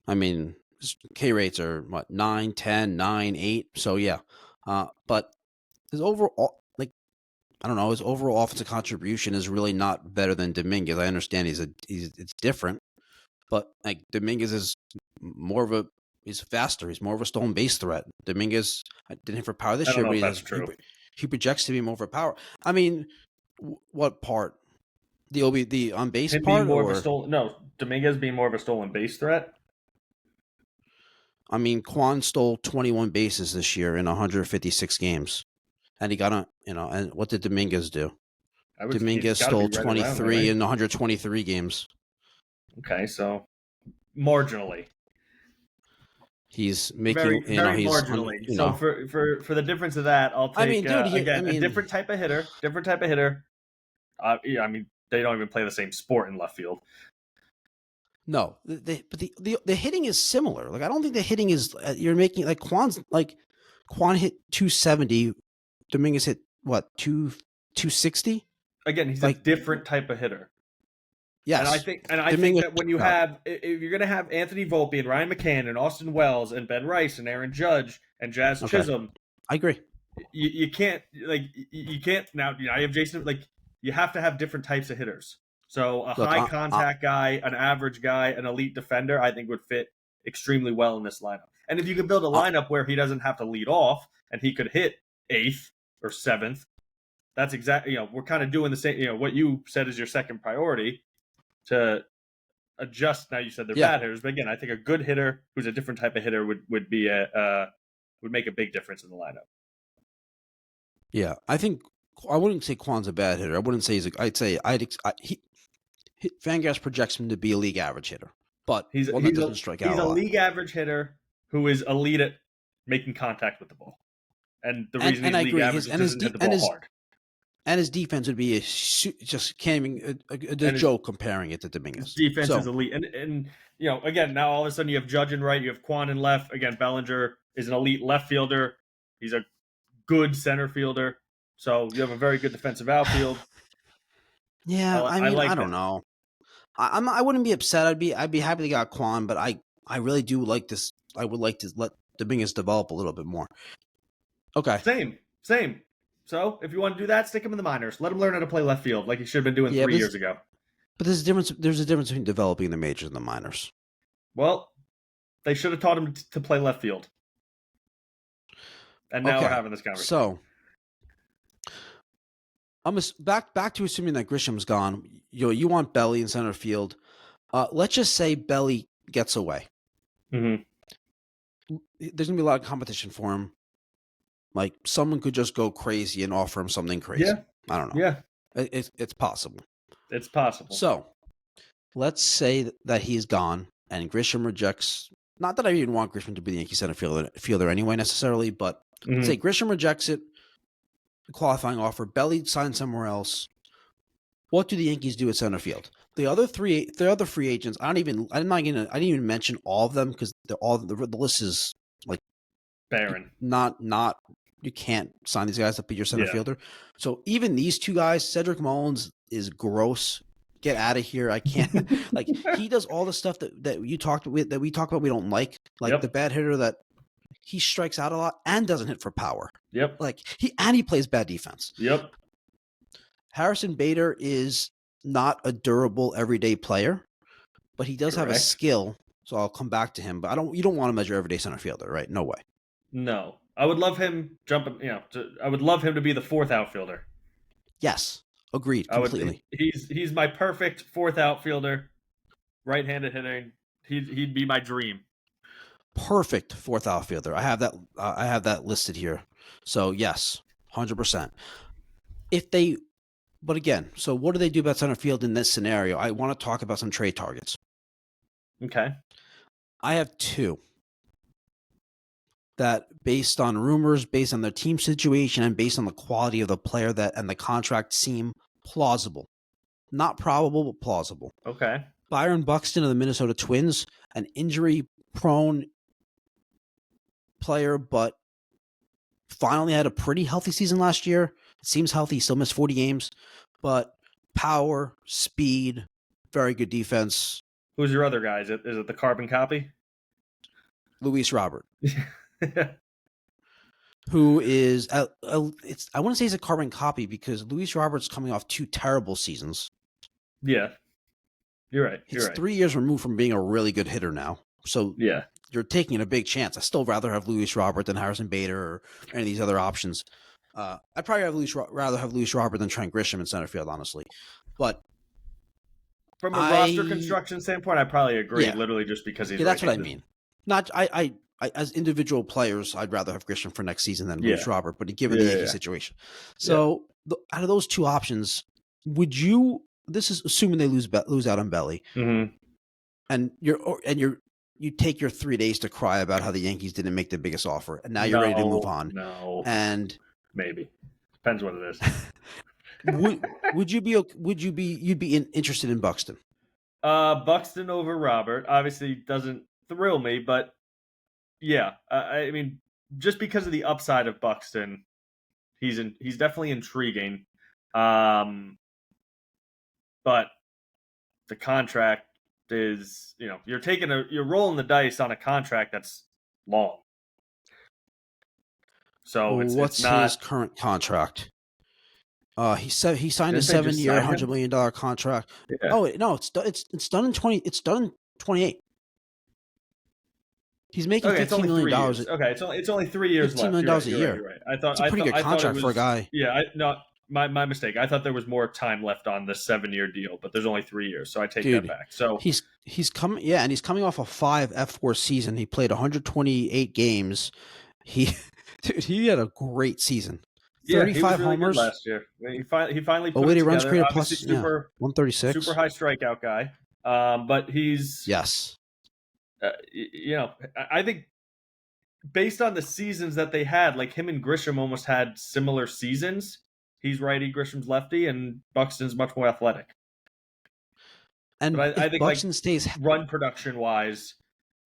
I mean, his K rates are what, 9, 10, 9, 8. So yeah. But his overall, like, I don't know, his overall offensive contribution is really not better than Dominguez. I understand it's different, but like Dominguez is he's faster. He's more of a stolen base threat. Dominguez didn't hit for power this I don't year, know but if that's true. he projects to be more for power. I mean, what part? The on base Him part, being more or of a stolen Dominguez being more of a stolen base threat. I mean, Quan stole 21 bases this year in 156 games, and he got and what did Dominguez do? Dominguez stole 23 in 123 games. Okay, so marginally. He's making very he's marginally. So for the difference of that, I'll take I mean, dude, a different type of hitter. Yeah, I mean, they don't even play the same sport in left field. No, but the hitting is similar. Like, I don't think the hitting is you're making like Quan hit 270, Dominguez hit what 260. Again, he's a different type of hitter. Yes, and I think that when you have, if you're going to have Anthony Volpe and Ryan McCann and Austin Wells and Ben Rice and Aaron Judge and Jazz Chisholm, I agree. You can't now. I have Jason. Like, you have to have different types of hitters. So high contact guy, an average guy, an elite defender, I think would fit extremely well in this lineup. And if you could build a lineup where he doesn't have to lead off and he could hit 8th or 7th, that's exactly, we're kind of doing the same, what you said is your second priority to adjust. Now you said they're bad hitters, but again, I think a good hitter who's a different type of hitter would make a big difference in the lineup. Yeah, I think I wouldn't say Quan's a bad hitter. I wouldn't say Fangraphs projects him to be a league average hitter, but he's a league average hitter who is elite at making contact with the ball, and the reason he's league average is doesn't hit the ball hard. And his defense would be just can't even a joke comparing it to Dominguez. His defense is elite, and again, now all of a sudden you have Judge in right, you have Quan in left. Again, Bellinger is an elite left fielder. He's a good center fielder. So you have a very good defensive outfield. Yeah, I don't know. I wouldn't be upset. I'd be happy they got Quan, but I really do like this. I would like to let Dominguez develop a little bit more. Okay. Same. So if you want to do that, stick him in the minors. Let him learn how to play left field like he should have been doing 3 years ago. But there's a difference between developing the majors and the minors. Well, they should have taught him to play left field. And now we're having this conversation. So I'm back to assuming that Grisham's gone. You want Belly in center field. Let's just say Belly gets away. Mm-hmm. There's gonna be a lot of competition for him. Like, someone could just go crazy and offer him something crazy. Yeah. I don't know. Yeah, it's possible. It's possible. So let's say that he's gone and Grisham rejects. Not that I even want Grisham to be the Yankee center fielder anyway necessarily, but say Grisham rejects it. The qualifying offer. Belly signs somewhere else. What do the Yankees do at center field? The other free agents. I didn't even mention all of them because the list is like barren. Not you can't sign these guys to be your center fielder. So even these two guys, Cedric Mullins is gross. Get out of here! I can't. Like, he does all the stuff that we talk about we don't like the bad hitter that. He strikes out a lot and doesn't hit for power. Yep. Like, he plays bad defense. Yep. Harrison Bader is not a durable everyday player, but he does have a skill. So I'll come back to him. But you don't want to measure everyday center fielder, right? No way. No, I would love him jumping. I would love him to be the 4th outfielder. Yes, agreed completely. He's my perfect 4th outfielder, right-handed hitting. He'd be my dream. Perfect 4th outfielder. I have that listed here. So yes, 100%. But again, so what do they do about center field in this scenario? I want to talk about some trade targets. Okay. I have 2 that, based on rumors, based on their team situation, and based on the quality of the player and the contract, seem plausible. Not probable, but plausible. Okay. Byron Buxton of the Minnesota Twins, an injury-prone player, but finally had a pretty healthy season last year. It seems healthy. He still missed 40 games, but power, speed, very good defense. Who's your other guy? Is it the carbon copy? Luis Robert, who is I want to say he's a carbon copy because Luis Robert's coming off 2 terrible seasons. Yeah, you're right. He's 3 years removed from being a really good hitter now. So yeah, you're taking a big chance. I still rather have Luis Robert than Harrison Bader or any of these other options. I'd probably rather have Luis Robert than Trent Grisham in center field, honestly. But from a roster construction standpoint, I probably agree. Yeah. Literally, just because he's that's what I mean. Not I as individual players, I'd rather have Grisham for next season than Luis Robert. But given the Yankee situation, so out of those 2 options, would you? This is assuming they lose out on Belly, and you take your 3 days to cry about how the Yankees didn't make the biggest offer, and now you're ready to move on. No, and maybe depends what it is. would you be interested in Buxton? Buxton over Robert obviously doesn't thrill me, but yeah, I mean, just because of the upside of Buxton, he's definitely intriguing. But the contract is, you're rolling the dice on a contract that's long. So what's his current contract? He signed a 7-year, $100 million contract. Yeah. Oh no, it's done in 28. He's making $15 million. Okay, it's only 3 years left. $15 million a year. You're right. I thought it's a pretty good contract for a guy. Yeah, my mistake. I thought there was more time left on this 7-year deal, but there's only 3 years, so I take that back. So he's coming, and he's coming off a 5 F4 season. He played 128 games. He had a great season. 35 really homers last year. He finally put weighted it runs together. created plus 136. Super high strikeout guy. But he's I think based on the seasons that they had, like him and Grisham almost had similar seasons. He's righty, Grisham's lefty, and Buxton's much more athletic. And but I think Buxton stays run production wise,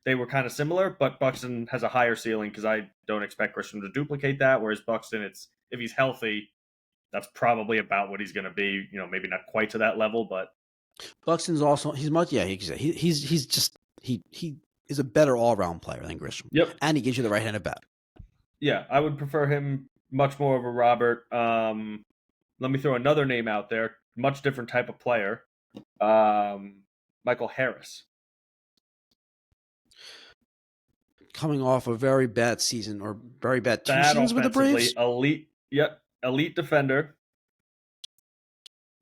they were kind of similar, but Buxton has a higher ceiling because I don't expect Grisham to duplicate that. Whereas Buxton, if he's healthy, that's probably about what he's going to be. Maybe not quite to that level, but Buxton's also he is a better all around player than Grisham. Yep, and he gives you the right-handed bat. Yeah, I would prefer him much more over Robert. Let me throw another name out there. Much different type of player. Michael Harris. Coming off a very bad season or very bad 2 seasons with the Braves. Elite defender.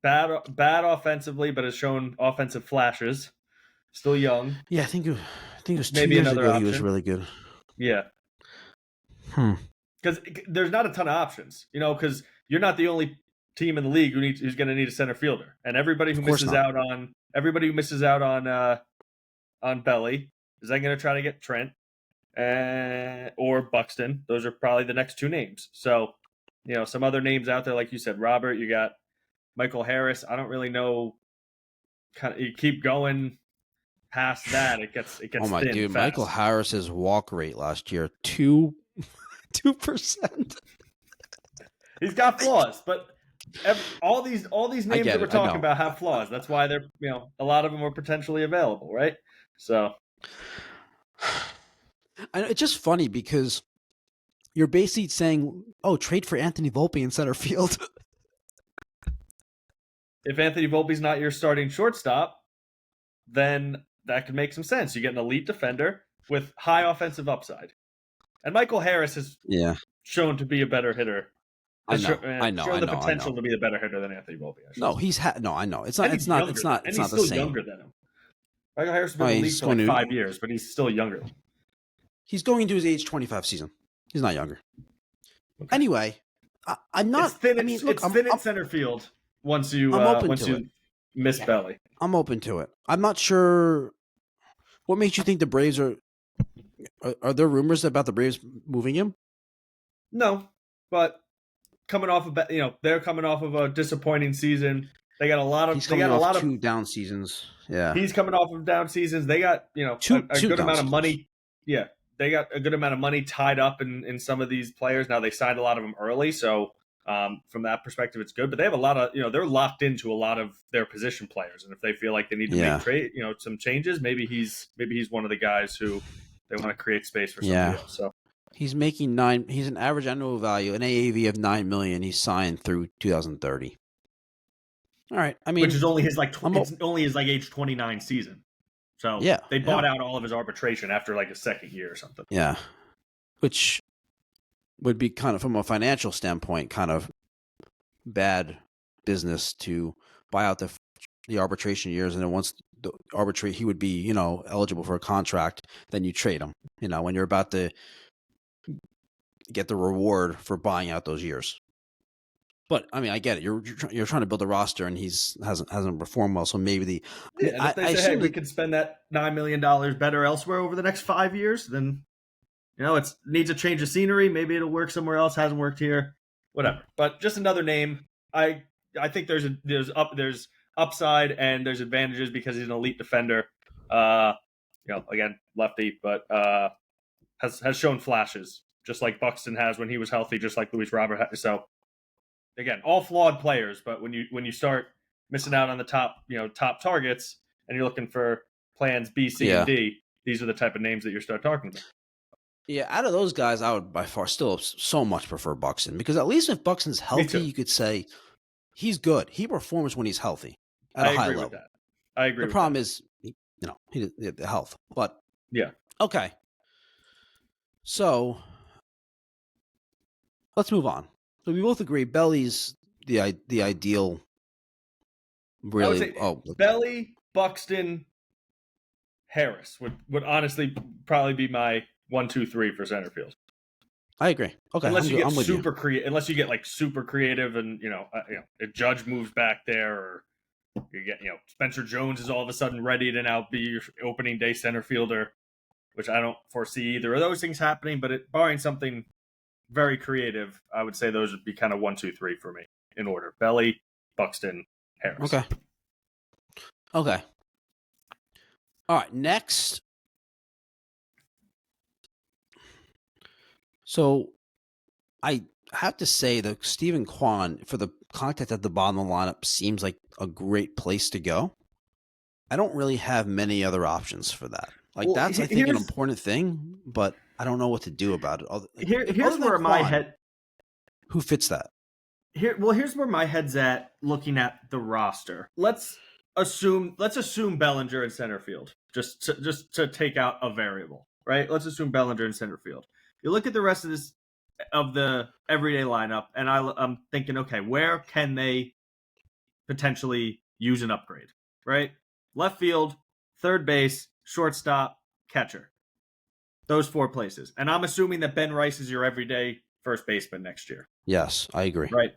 Bad offensively, but has shown offensive flashes. Still young. Yeah, I think it was 2 years ago option. He was really good. Yeah. Because there's not a ton of options, because you're not the only team in the league who's going to need a center fielder, and everybody who misses out on Belly is then going to try to get Trent or Buxton. Those are probably the next 2 names. So, some other names out there, like you said, Robert. You got Michael Harris. I don't really know. You keep going past that, it gets. Oh my dude, fast. Michael Harris's walk rate last year 2%. He's got flaws, but all these names that we're talking about have flaws. That's why they're a lot of them are potentially available, right? So, it's just funny because you're basically saying, "Oh, trade for Anthony Volpe in center field." If Anthony Volpe's not your starting shortstop, then that could make some sense. You get an elite defender with high offensive upside. And Michael Harris has shown to be a better hitter. I know. Shown the potential to be a better hitter than Anthony Volpe. No, I know. It's not the same. Younger than him. Michael Harris has been in the league for 5 years, but he's still younger. He's going into his age 25 season. He's not younger. Okay. Anyway, I'm not. It's thin. It's thin in center field once you miss Belly. I'm open to it. I'm not sure. What makes you think the Braves are there rumors about the Braves moving him? No, but coming off of they're coming off of a disappointing season. They got a lot of. They got a lot of 2 down seasons. Yeah, he's coming off of down seasons. They got a good amount of money. Yeah, they got a good amount of money tied up in some of these players. Now they signed a lot of them early, so from that perspective, it's good. But they have a lot of, they're locked into a lot of their position players, and if they feel like they need to make some changes, maybe he's one of the guys who they want to create space for somebody else. So he's making he's an average annual value, an AAV of $9 million. He's signed through 2030. All right, I mean, which is only his age 29 season. So they bought out all of his arbitration after like a second year or something. Yeah, which would be kind of, from a financial standpoint, kind of bad business to buy out the arbitration years, and then once the arbitrate, he would be eligible for a contract. Then you trade him. When you're about to get the reward for buying out those years. But I mean, I get it. You're trying to build a roster, and hasn't performed well. So maybe if they say, hey, we could spend that $9 million better elsewhere over the next 5 years, then it needs a change of scenery. Maybe it'll work somewhere else. Hasn't worked here, whatever. But just another name. I think there's upside and there's advantages because he's an elite defender. Again, lefty, but has shown flashes, just like Buxton has when he was healthy, just like Luis Robert has. So. Again, all flawed players, but when you start missing out on the top targets, and you're looking for plans B, C, and D, these are the type of names that you start talking about. Yeah, out of those guys, I would by far still so much prefer Buxton, because at least if Buxton's healthy, you could say he's good. He performs when he's healthy at a high level. With that. I agree. The problem is, the health. But yeah, okay. So let's move on. So we both agree Belly's the ideal. Really, Belly, Buxton, Harris would honestly probably be my 1, 2, 3 for center field. I agree. Okay, unless you get super creative, unless you get like super creative, and if Judge moves back there, or you get Spencer Jones is all of a sudden ready to now be your opening day center fielder, which I don't foresee either of those things happening. But barring something very creative, I would say those would be kind of 1, 2, 3 for me in order: Belly, Buxton, Harris. Okay. All right. Next. So I have to say that Stephen Kwan, for the contact at the bottom of the lineup, seems like a great place to go. I don't really have many other options for that. That's, I think, an important thing, but I don't know what to do about it. Here's where my head... Who fits that? Here's where my head's at looking at the roster. Let's assume Bellinger in center field, just to take out a variable, right? Let's assume Bellinger in center field. You look at the rest of the everyday lineup, and I'm thinking, okay, where can they potentially use an upgrade, right? Left field, third base, shortstop, catcher. Those 4 places. And I'm assuming that Ben Rice is your everyday first baseman next year. Yes, I agree. Right.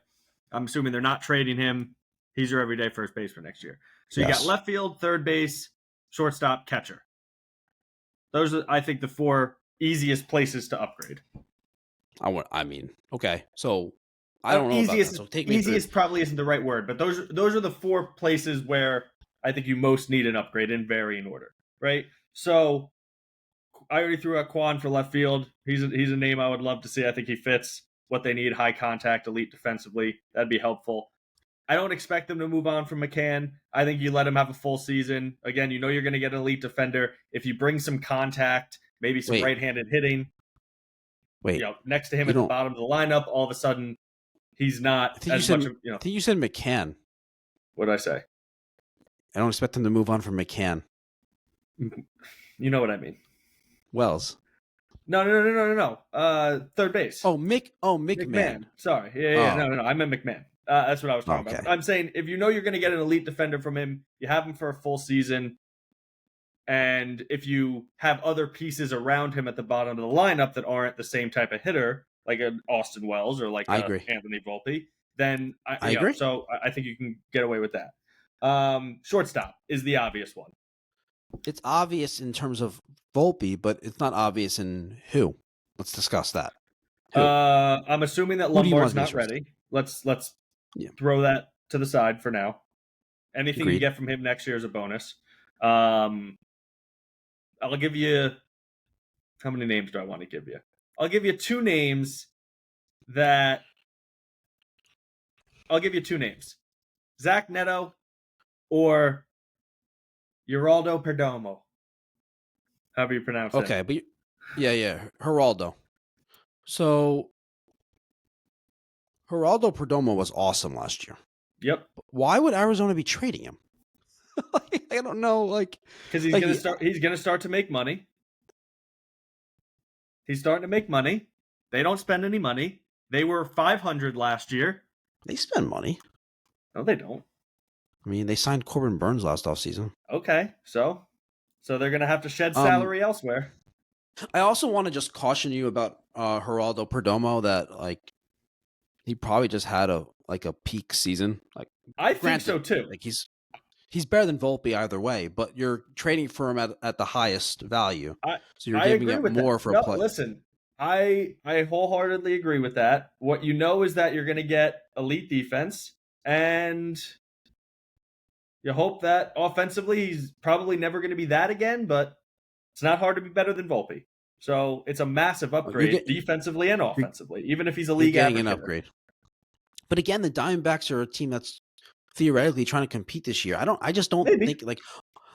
I'm assuming they're not trading him. He's your everyday first baseman next year. So you got left field, third base, shortstop, catcher. Those are, I think, the 4 easiest places to upgrade. Okay. So I don't know easiest, about that. So take me easiest probably isn't the right word, but those are the 4 places where I think you most need an upgrade in varying order, right? So I already threw out Kwan for left field. He's a name I would love to see. I think he fits what they need: high contact, elite defensively. That'd be helpful. I don't expect them to move on from McCann. I think you let him have a full season. Again, you're going to get an elite defender. If you bring some contact, maybe some right-handed hitting, next to him at the bottom of the lineup, all of a sudden he's not as much of, I think you said McCann. What did I say? I don't expect them to move on from McCann. You know what I mean. Wells. No. Third base. Mick McMahon. Sorry. Yeah. No. I meant McMahon. That's what I was talking about. I'm saying if you're going to get an elite defender from him, you have him for a full season. And if you have other pieces around him at the bottom of the lineup that aren't the same type of hitter, like an Austin Wells or like Anthony Volpe, then I agree. So I think you can get away with that. Shortstop is the obvious one. It's obvious in terms of Volpe, but it's not obvious in who. Let's discuss that. I'm assuming that Lombard's not ready. Let's throw that to the side for now. Anything you get from him next year is a bonus. I'll give you How many names do I want to give you? I'll give you two names that. I'll give you two names: Zach Neto or Geraldo Perdomo. However you pronounce it. Okay, but yeah, Geraldo. So Geraldo Perdomo was awesome last year. Yep. Why would Arizona be trading him? I don't know, like because he's gonna start. He's gonna start to make money. He's starting to make money. They don't spend any money. They were 500 last year. They spend money. No, they don't. I mean, they signed Corbin Burns last offseason. Okay, so they're gonna have to shed salary elsewhere. I also want to just caution you about Geraldo Perdomo that like he probably just had a peak season. Like I think so too. Like he's better than Volpe either way, but you're trading for him at the highest value. So you're giving up more for a play. Listen, I wholeheartedly agree with that. What you know is that you're going to get elite defense, and you hope that offensively he's probably never going to be that again, but it's not hard to be better than Volpe. So it's a massive upgrade defensively and offensively, even if he's a league average. An upgrade. But again, the Diamondbacks are a team that's theoretically trying to compete this year. I just don't think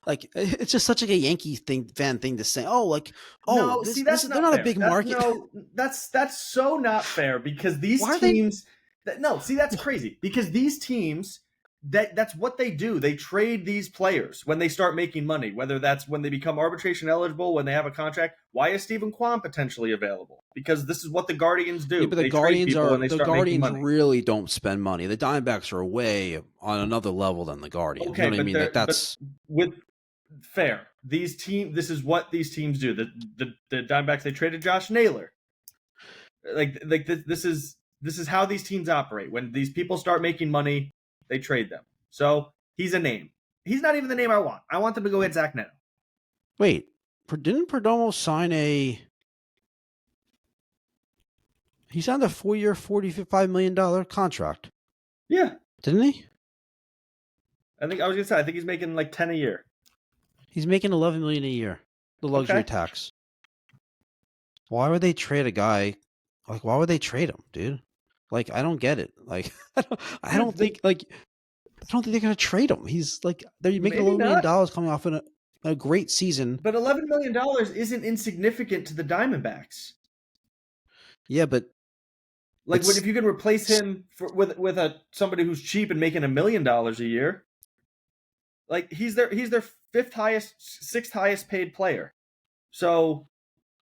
like it's just such like a Yankee fan thing to say. They're not a big market. No, that's so not fair because these teams. That's crazy because these teams. That's what they do. They trade these players when they start making money, whether that's when they become arbitration eligible, when they have a contract. Why is Stephen Kwan potentially available? Because this is what the Guardians do. Yeah, but the Guardians really don't spend money. The Diamondbacks are way on another level than the Guardians. Okay, you know what I mean? That's with fair. This is what these teams do. The Diamondbacks, they traded Josh Naylor. This is how these teams operate. When these people start making money, they trade them. So he's a name. He's not even the name I want. I want them to go get Zach Neto. Wait, didn't Perdomo sign he signed a 4-year, $45 million contract? Yeah. Didn't he? I think he's making like 10 a year. He's making $11 million a year. The luxury tax. Why would they trade a guy? Like, why would they trade him, dude? Like, I don't get it. Like, I don't think they're gonna trade him. He's like, they're making $11 million coming off in a great season. But $11 million isn't insignificant to the Diamondbacks. Yeah, but like, if you could replace him with somebody who's cheap and making $1 million a year, like he's their sixth highest paid player. So,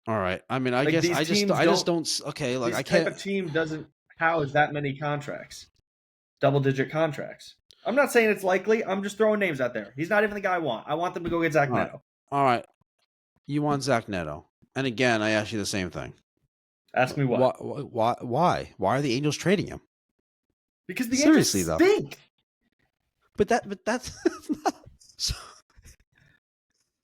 all right. I mean, I just don't. Okay, like I can't. Type of team doesn't house that many contracts, double-digit contracts. I'm not saying it's likely. I'm just throwing names out there. He's not even the guy I want. I want them to go get Zach Neto. All right. You want Zach Neto. And again, I ask you the same thing. Ask me why. Why? Why are the Angels trading him? Because the Angels stink. But that's not,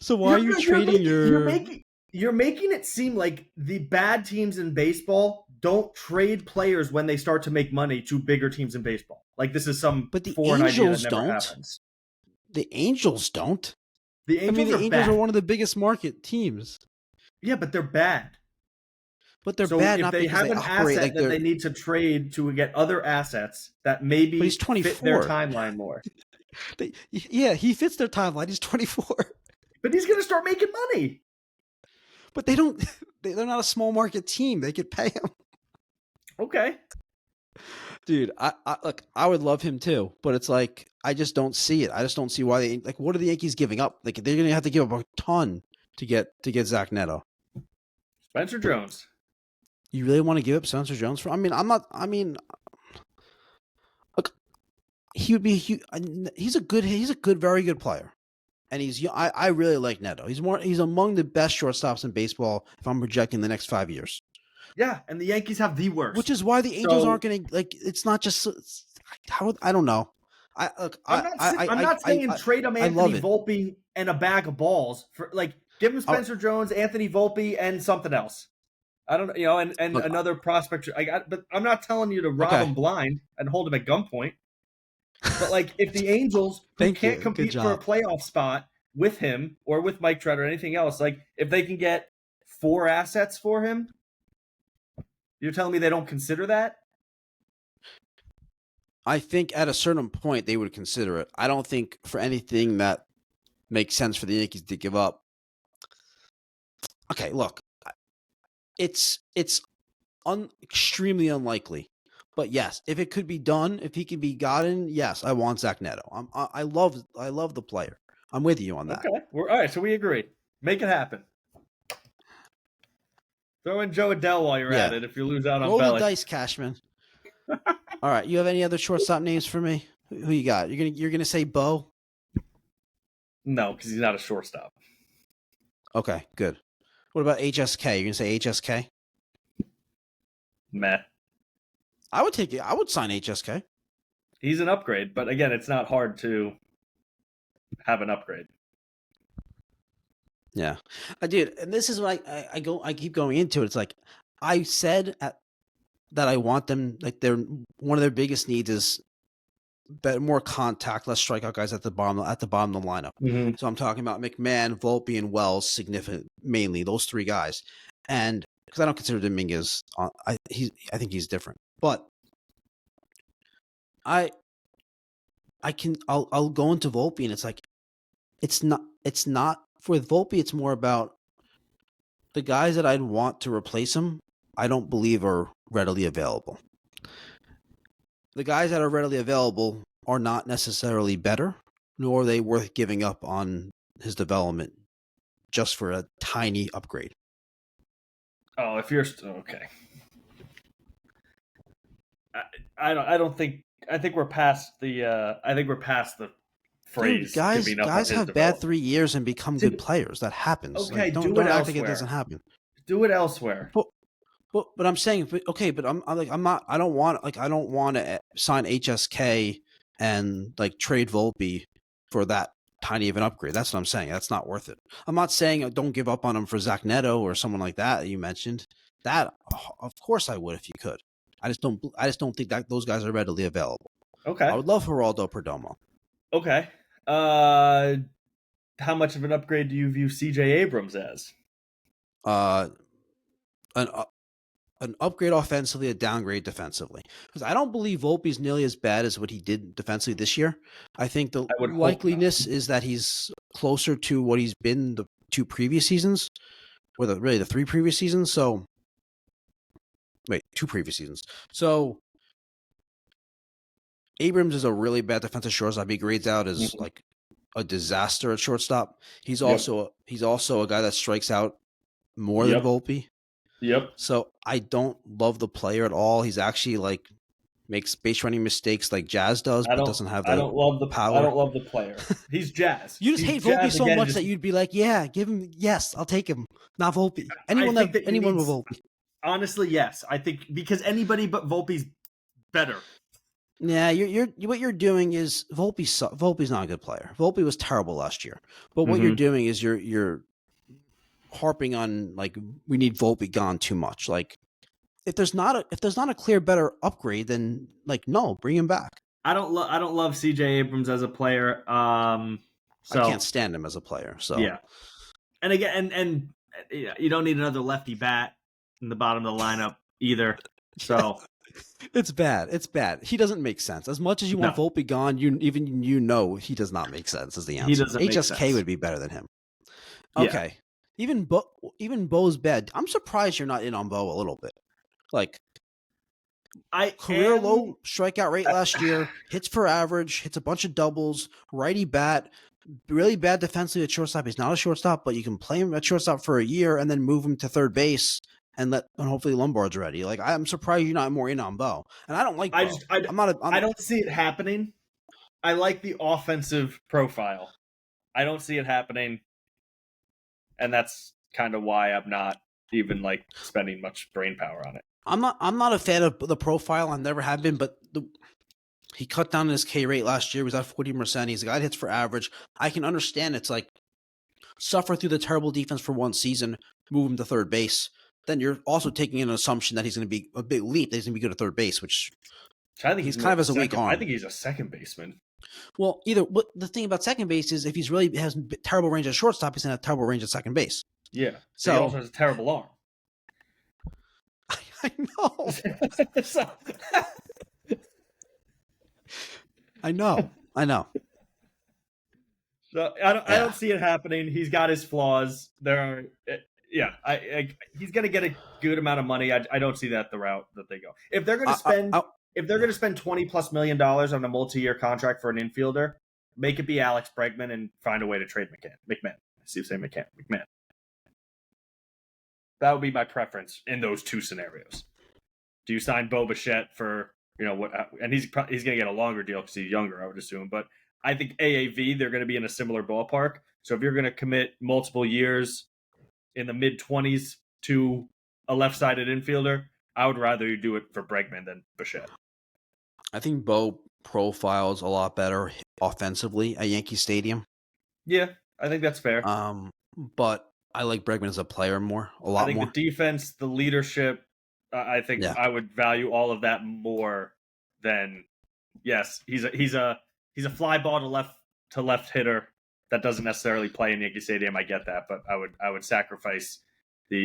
so why are you trading You're making it seem like the bad teams in baseball don't trade players when they start to make money to bigger teams in baseball. Like this is some foreign idea that never happens. The Angels don't. The Angels are one of the biggest market teams. Yeah, but they're bad. But they're bad if not they because have they an operate asset like that they need to trade to get other assets that maybe he's 24. fit their timeline more. He fits their timeline. He's 24. But he's going to start making money. But they don't. They're not a small market team. They could pay him. Okay, dude. I would love him too, but it's like I just don't see it. I just don't see why they like. What are the Yankees giving up? Like they're going to have to give up a ton to get Zach Neto. Spencer Jones. You really want to give up Spencer Jones for? I mean, I'm not. I mean, look, he would be. He's a good, very good player. And I really like Neto. He's among the best shortstops in baseball if I'm projecting the next 5 years. Yeah, and the Yankees have the worst. Which is why the Angels aren't going to like. It's not just. I don't know. I'm not saying trade him Anthony Volpe and a bag of balls for like give him Spencer Jones, Anthony Volpe, and something else. I don't know, and another prospect. But I'm not telling you to rob him blind and hold him at gunpoint. But like, if the Angels can't compete for a playoff spot with him or with Mike Trout or anything else, like if they can get 4 assets for him? You're telling me they don't consider that? I think at a certain point they would consider it. I don't think for anything that makes sense for the Yankees to give up. Okay, look, it's extremely unlikely, but yes, if it could be done, if he can be gotten, yes, I want Zach Neto. I love the player. I'm with you on that. Okay, all right. So we agree. Make it happen. Throw in Joe Adele while you're at it. If you lose out on roll Bellick. the dice, Cashman. All right, you have any other shortstop names for me? Who you got? You're gonna say Bo? No, because he's not a shortstop. Okay, good. What about HSK? You're gonna say HSK? Meh. I would take it. I would sign HSK. He's an upgrade, but again, it's not hard to have an upgrade. Yeah, I did, and this is what I keep going into it. It's like I said that I want them. Like one of their biggest needs is more contact, less strikeout guys at the bottom of the lineup. Mm-hmm. So I'm talking about McMahon, Volpe, and Wells, significant, mainly those 3 guys. And because I don't consider Dominguez, I think he's different. But I'll go into Volpe, and it's like it's not for Volpe. It's more about the guys that I'd want to replace him. I don't believe are readily available. The guys that are readily available are not necessarily better, nor are they worth giving up on his development just for a tiny upgrade. Oh, if you're okay, I don't think. I think we're past the. I think we're past the phrase. Dude, guys have bad 3 years and become good players. That happens. Okay, don't act like it doesn't happen. Do it elsewhere. But I'm saying, but I'm not. I don't want to sign HSK and like trade Volpe for that tiny of an upgrade. That's what I'm saying. That's not worth it. I'm not saying don't give up on him for Zach Neto or someone like that you mentioned. That of course I would if you could. I just don't think that those guys are readily available. Okay. I would love Geraldo Perdomo. Okay. How much of an upgrade do you view CJ Abrams as? An upgrade offensively, a downgrade defensively. Because I don't believe Volpe's nearly as bad as what he did defensively this year. I think the likeliness is that he's closer to what he's been the 2 previous seasons, or the 3 previous seasons. So, 2 previous seasons. So, Abrams is a really bad defensive shortstop. He grades out as like a disaster at shortstop. He's also a guy that strikes out more than Volpe. Yep. So I don't love the player at all. He's actually like makes base running mistakes like Jazz does, but doesn't have the power. I don't love the player. He's Jazz. You just hate Volpe so much that you'd be like, yeah, give him. Yes, I'll take him. Not Volpe. Anyone with Volpe. Honestly, yes. I think because anybody but Volpe's better. Yeah, what you're doing is Volpe's not a good player. Volpe was terrible last year. But what you're doing is you're harping on like we need Volpe gone too much. Like if there's not a clear better upgrade, then like no, bring him back. I don't love CJ Abrams as a player. So I can't stand him as a player. So yeah, and again, and you don't need another lefty bat in the bottom of the lineup either. So it's bad. It's bad. He doesn't make sense. As much as you want Volpe gone, you know he does not make sense. Is the answer? He doesn't. HSK would be better than him. Okay. Yeah. Even Bo's bad. I'm surprised you're not in on Bo a little bit. Like, low strikeout rate last year, hits per average, hits a bunch of doubles, righty bat, really bad defensively at shortstop. He's not a shortstop, but you can play him at shortstop for a year and then move him to third base and hopefully Lombard's ready. Like, I'm surprised you're not more in on Bo. And I don't like Bo. I don't see it happening. I like the offensive profile. I don't see it happening. And that's kind of why I'm not even like spending much brain power on it. I'm not a fan of the profile. I never have been, but he cut down his K rate last year. He was at 40%. He's a guy that hits for average. I can understand it's like suffer through the terrible defense for one season, move him to third base. Then you're also taking an assumption that he's going to be a big leap. That he's going to be good at third base, which I think he's kind of as a weak arm. I think he's a second baseman. Well, but the thing about second base is if he's really has terrible range at shortstop, he's going to have terrible range at second base. Yeah. So he also has a terrible arm. I know. So, I know. so I don't see it happening. He's got his flaws. He's going to get a good amount of money. I don't see that the route that they go. If they're going to spend $20+ million on a multi-year contract for an infielder, make it be Alex Bregman and find a way to trade McMahon. I see you saying McMahon. That would be my preference in those two scenarios. Do you sign Bo Bichette for what? And he's going to get a longer deal because he's younger, I would assume. But I think AAV, they're going to be in a similar ballpark. So if you're going to commit multiple years in the mid-20s to a left-sided infielder, I would rather you do it for Bregman than Bichette. I think Bo profiles a lot better offensively at Yankee Stadium. Yeah, I think that's fair. But I like Bregman as a player a lot more. I think the defense, the leadership, I think I would value all of that more than he's a fly ball to left hitter that doesn't necessarily play in Yankee Stadium. I get that, but I would sacrifice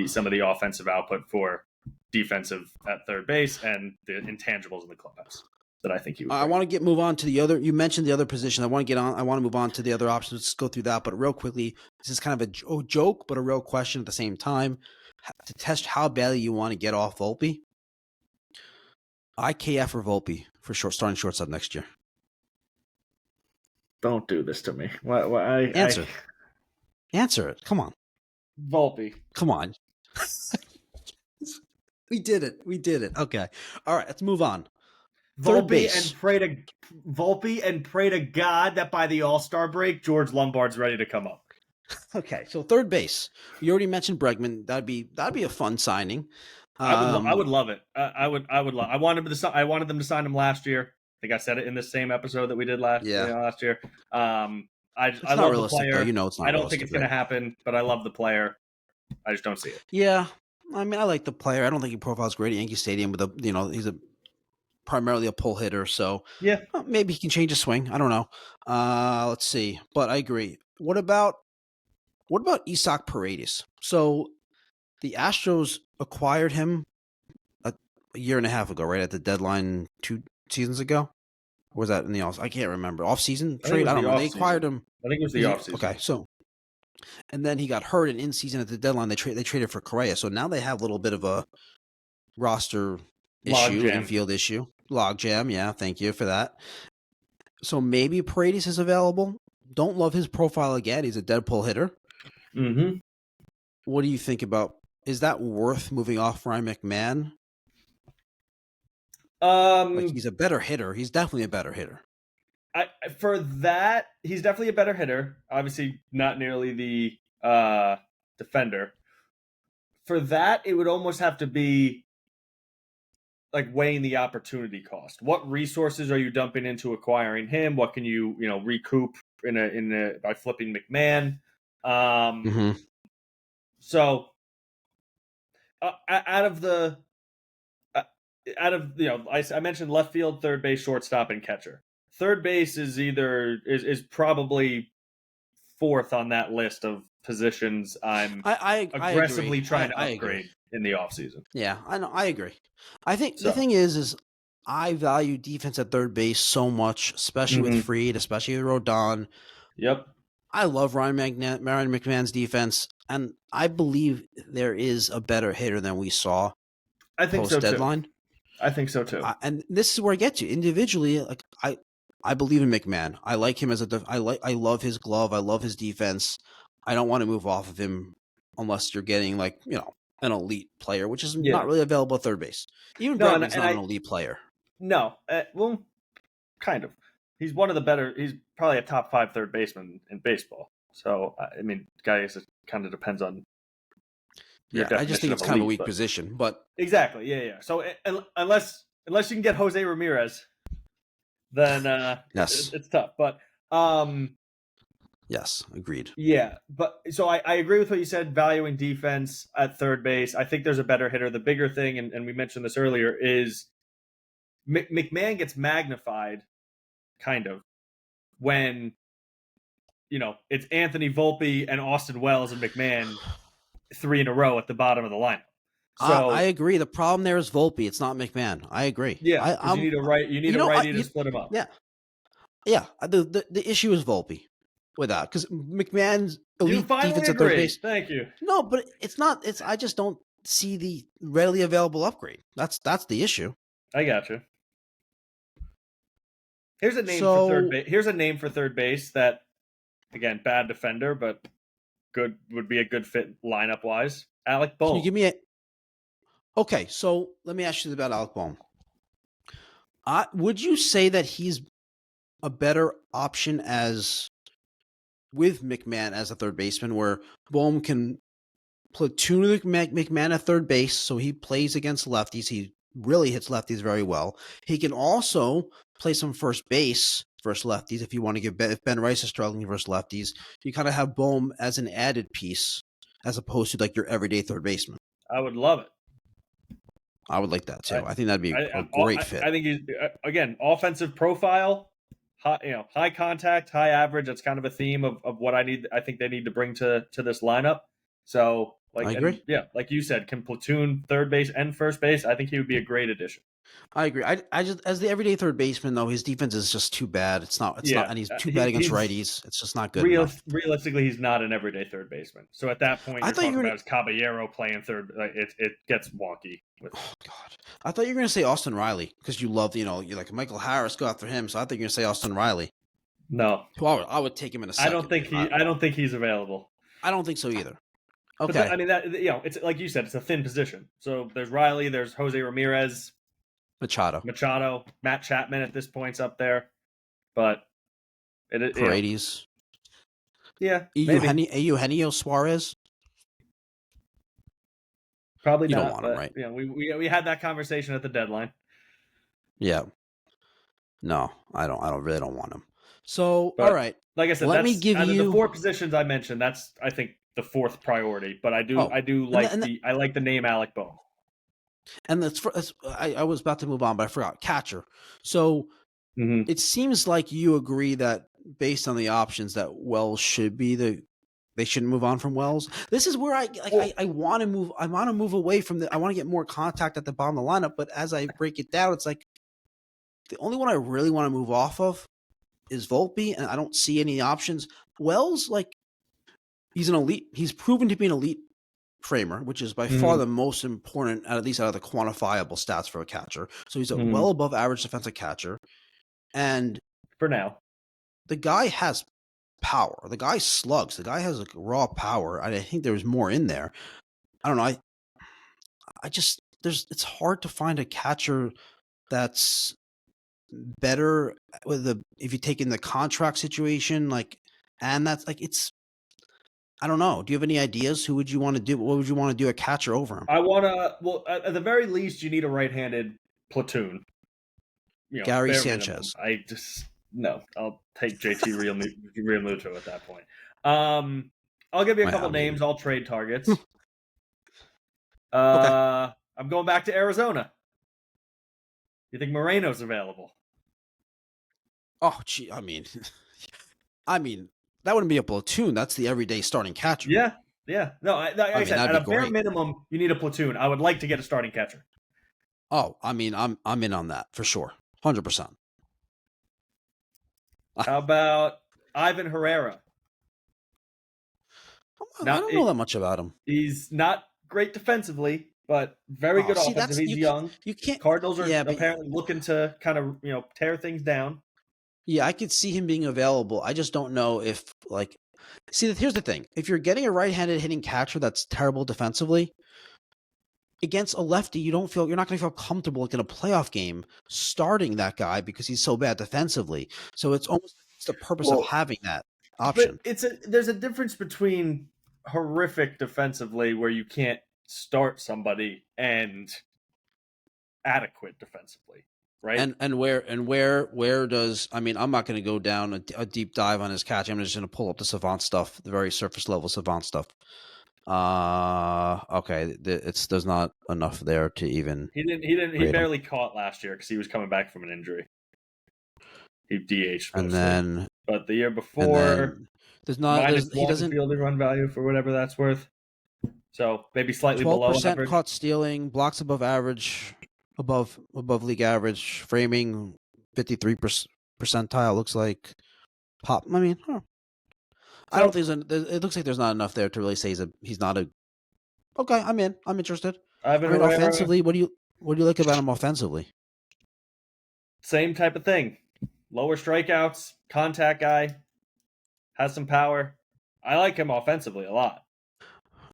some of the offensive output for defensive at third base and the intangibles in the clubhouse that I think you would. I want to move on to the other. You mentioned the other position. I want to move on to the other options. Let's go through that. But real quickly, this is kind of a joke, but a real question at the same time. To test how badly you want to get off Volpe, IKF or Volpe for starting shortstop next year. Don't do this to me. Answer it. Come on. Volpe. Come on. We did it. Okay. All right. Let's move on. Volpe and pray to God that by the All-Star break, George Lombard's ready to come up. Okay, so third base. You already mentioned Bregman. That'd be a fun signing. I would love it. I wanted them to sign him last year. I think I said it in the same episode that we did last year. I love the player. Though. It's not. I don't think it's going to happen, but I love the player. I just don't see it. Yeah, I mean, I like the player. I don't think he profiles great at Yankee Stadium with he's primarily a pull hitter. So yeah, maybe he can change his swing. I don't know. Let's see. But I agree. What about Isaac Paredes? So the Astros acquired him a year and a half ago, right at the deadline 2 seasons ago. Or was that in the off? I can't remember. Off-season trade? I don't know. They acquired him. I think it was the off-season. Okay, so and then he got hurt, and in season at the deadline they traded for Correa. So now they have a little bit of a roster issue, infield issue, logjam. Yeah, thank you for that. So maybe Paredes is available. Don't love his profile again. He's a dead pull hitter. Mm-hmm. What do you think about? Is that worth moving off Ryan McMahon? He's a better hitter. He's definitely a better hitter. For that, he's definitely a better hitter. Obviously, not nearly the defender. For that, it would almost have to be like weighing the opportunity cost. What resources are you dumping into acquiring him? What can you recoup by flipping McMahon? So I mentioned left field, third base, shortstop, and catcher. Third base is probably fourth on that list of positions I aggressively trying to upgrade in the offseason. Yeah, I know. I agree. I think the thing is I value defense at third base so much, especially with Fried, especially with Rodon. Yep. I love Ryan McMahon's defense, and I believe there is a better hitter than we saw. I think so deadline. Too. I think so too. And this is where I get to individually. Like I believe in McMahon. I like him I love his glove. I love his defense. I don't want to move off of him unless you're getting an elite player, which is not really available at third base. Even Bregman's not an elite player. No, well, kind of. He's one of the better. He's probably a top 5 third baseman in baseball. So I mean, guys, it kind of depends on. I just think it's kind of a weak position, but exactly, yeah. So unless you can get Jose Ramirez, then yes, it's tough. But yes, agreed. Yeah, but so I agree with what you said. Valuing defense at third base, I think there's a better hitter. The bigger thing, and we mentioned this earlier, is McMahon gets magnified, kind of, when it's Anthony Volpe and Austin Wells and McMahon 3 in a row at the bottom of the lineup. So I agree. The problem there is Volpe. It's not McMahon. I agree. yeah, because you need a righty to split him up. Yeah, yeah. The issue is Volpe with that because McMahon's elite You finally defense agree. at third base. Thank you. No, but it's not. It's I just don't see the readily available upgrade. That's the issue. I got you. Here's a name for third base. Here's a name for third base that, again, bad defender, but good would be a good fit lineup wise. Alec Bohm. Can you give me a? Okay, so let me ask you about Alec Bohm. Would you say that he's a better option as with McMahon as a third baseman, where Bohm can platoon with McMahon at third base, so he plays against lefties. He really hits lefties very well. He can also play some first base versus lefties if you want to give if Ben Rice is struggling versus lefties. You kind of have Bohm as an added piece as opposed to like your everyday third baseman. I would love it. I would like that too. I think that'd be a great fit. I think he's again offensive profile, high contact, high average. That's kind of a theme of what I think they need to bring to this lineup. So I agree. Like you said, can platoon third base and first base. I think he would be a great addition. I agree. I just as the everyday third baseman though, his defense is just too bad. It's not, and he's too bad against righties. It's just not good enough. Realistically, he's not an everyday third baseman. So at that point, you're talking about Caballero playing third. It gets wonky. Oh God! I thought you were going to say Austin Riley because you love, you're like Michael Harris, go after him. So I thought you were going to say Austin Riley. No, I would take him in a second. I don't think he's available. I don't think so either. Okay. But I mean it's like you said, it's a thin position. So there's Riley, there's Jose Ramirez, Machado, Matt Chapman at this point's up there, but Paredes. Yeah, Eugenio Suarez. Probably you not. Don't want him, right? Yeah, we had that conversation at the deadline. Yeah. No, I really don't want him. So all right, like I said, let me give you the 4 positions I mentioned. That's I think the 4th priority, but I like the name Alec Bohm. And I was about to move on, but I forgot catcher. So It seems like you agree that based on the options that Wells should be they shouldn't move on from Wells. This is where I want to move. I want to move away from I want to get more contact at the bottom of the lineup. But as I break it down, it's like the only one I really want to move off of is Volpe, and I don't see any options. Wells, he's an elite. He's proven to be an elite framer, which is by far the most important, at least out of the quantifiable stats for a catcher. So he's a well above average defensive catcher. And for now, the guy has power. The guy slugs. The guy has raw power. I think there's more in there. I don't know. It's hard to find a catcher that's better if you take in the contract situation, and that's I don't know. Do you have any ideas? Who would you want to do? What would you want to do a catcher over him? I want to. Well, at the very least, you need a right-handed platoon. Gary Sanchez. No. I'll take JT Realmuto at that point. I'll give you a couple names. All trade targets. Okay. I'm going back to Arizona. You think Moreno's available? Oh, gee. I mean, that wouldn't be a platoon. That's the everyday starting catcher. Yeah. No, I said, at a bare minimum, you need a platoon. I would like to get a starting catcher. Oh, I mean, I'm in on that for sure, 100%. How about Ivan Herrera? I don't know that much about him. He's not great defensively, but very good offensive. He's young. You can't. Cardinals are apparently looking to kind of tear things down. Yeah, I could see him being available. I just don't know if here's the thing. If you're getting a right-handed hitting catcher that's terrible defensively against a lefty, you're not going to feel comfortable in a playoff game starting that guy because he's so bad defensively. So it's almost the purpose of having that option. But there's a difference between horrific defensively where you can't start somebody and adequate defensively. Right. And where does I'm not going to go down a deep dive on his catch. I'm just going to pull up the savant stuff, the very surface level savant stuff. Okay, there's not enough there to even. He barely caught last year because he was coming back from an injury. He DH'd mostly. But the year before, there's not. He doesn't fielding run value for whatever that's worth. So maybe slightly below 12% average. caught stealing, blocks above average, above league average, framing 53 percentile looks like. Pop. I mean, I don't think it looks like there's not enough there to really say he's not a. Okay, I'm in. I'm interested. Ivan Herrera, offensively, what do you like about him offensively? same type of thing. Lower strikeouts, contact guy, has some power. I like him offensively a lot.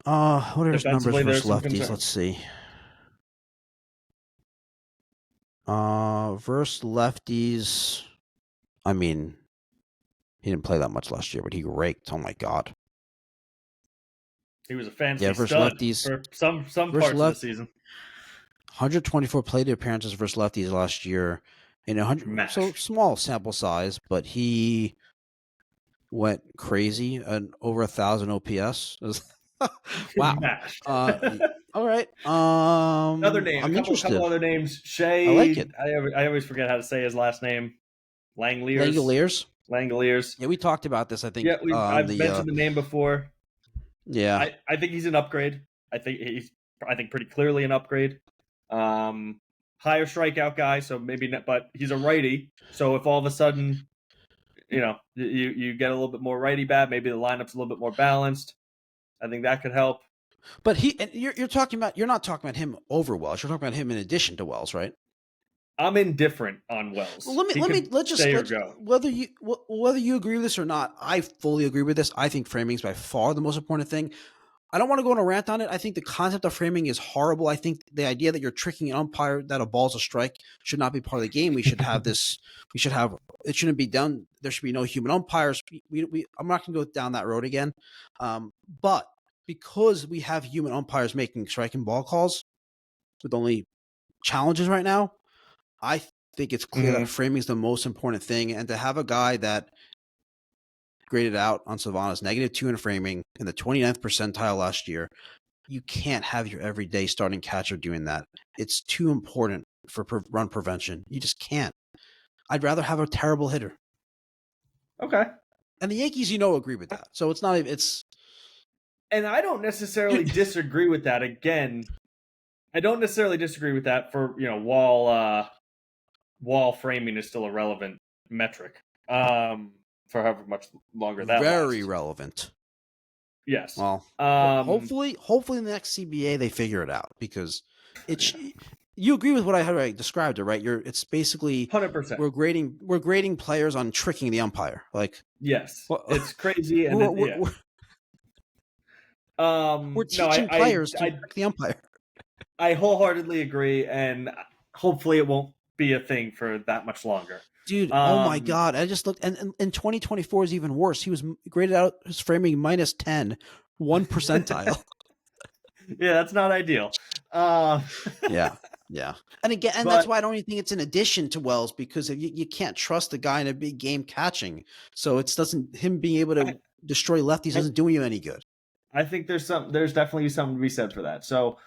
What are his numbers Defensively, versus there's some lefties? concern. Let's see. Versus lefties. I mean, he didn't play that much last year, but he raked. Oh my god. He was a fancy versus stud lefties. for some Versus parts of the season. 124 plate appearances versus lefties last year. In 100, so small sample size, but he went crazy and over 1,000 OPS. Wow. All right. Another name. I'm a couple other names. Shea. I like it. I always forget how to say his last name. Langoliers. Yeah, we talked about this. I think. Yeah, I've mentioned the name before. Yeah, I think he's an upgrade. I think pretty clearly an upgrade. Higher strikeout guy, so maybe not, but he's a righty. So if all of a sudden, you get a little bit more righty bat, maybe the lineup's a little bit more balanced. I think that could help. But you're not talking about him over Wells. You're talking about him in addition to Wells, right? I'm indifferent on Wells. Well, let's go. Whether you agree with this or not, I fully agree with this. I think framing is by far the most important thing. I don't want to go on a rant on it. I think the concept of framing is horrible. I think the idea that you're tricking an umpire that a ball's a strike should not be part of the game. We should have this. It shouldn't be done. There should be no human umpires. I'm not going to go down that road again. But because we have human umpires making strike and ball calls with only challenges right now, I think it's clear that framing is the most important thing. And to have a guy that graded out on Savannah's -2 in framing in the 29th percentile last year, you can't have your everyday starting catcher doing that. It's too important for run prevention. You just can't. I'd rather have a terrible hitter. Okay. And the Yankees, agree with that. So it's not. And I don't necessarily disagree with that. Again, I don't necessarily disagree with that for wall framing is still a relevant metric. For however much longer that very lasts. Relevant. Yes. Well, hopefully in the next CBA they figure it out, because you agree with what I described it, right? It's basically 100%. We're grading players on tricking the umpire. Like, yes, it's crazy, and we're teaching players to trick the umpire. I wholeheartedly agree, and hopefully it won't be a thing for that much longer. Dude, oh my God. I just looked, and 2024 is even worse. He was graded out his framing -10, 1 percentile. Yeah, that's not ideal. Yeah. And again, that's why I don't even think it's in addition to Wells, because you can't trust the guy in a big game catching. So him being able to destroy lefties doesn't do you any good. I think there's definitely something to be said for that. So,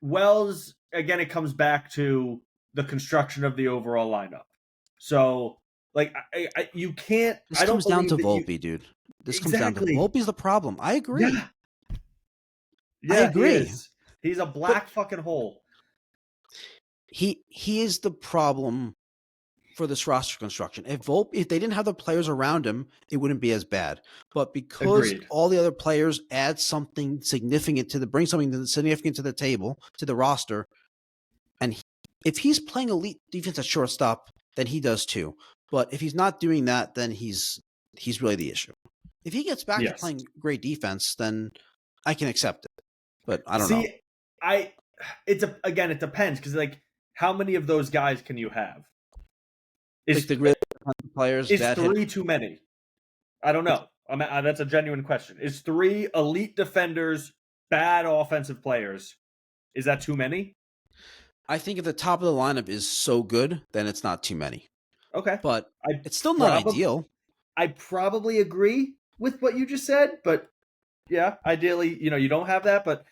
Wells, again, it comes back to the construction of the overall lineup. So, you can't. This comes down to Volpe, dude. This comes down to Volpe's the problem. I agree. Yeah, I agree. He's a black fucking hole. He is the problem for this roster construction. If they didn't have the players around him, it wouldn't be as bad. But because all the other players add something significant bring something significant to the table, to the roster, and if he's playing elite defense at shortstop, then he does too. But if he's not doing that, then he's really the issue. If he gets back to playing great defense, then I can accept it. But I don't know. It depends, because how many of those guys can you have? The great players. Is 3 too many? I don't know. That's a genuine question. Is 3 elite defenders, bad offensive players, is that too many? I think if the top of the lineup is so good, then it's not too many. Okay. But it's still not ideal. I probably agree with what you just said, but yeah, ideally, you don't have that. But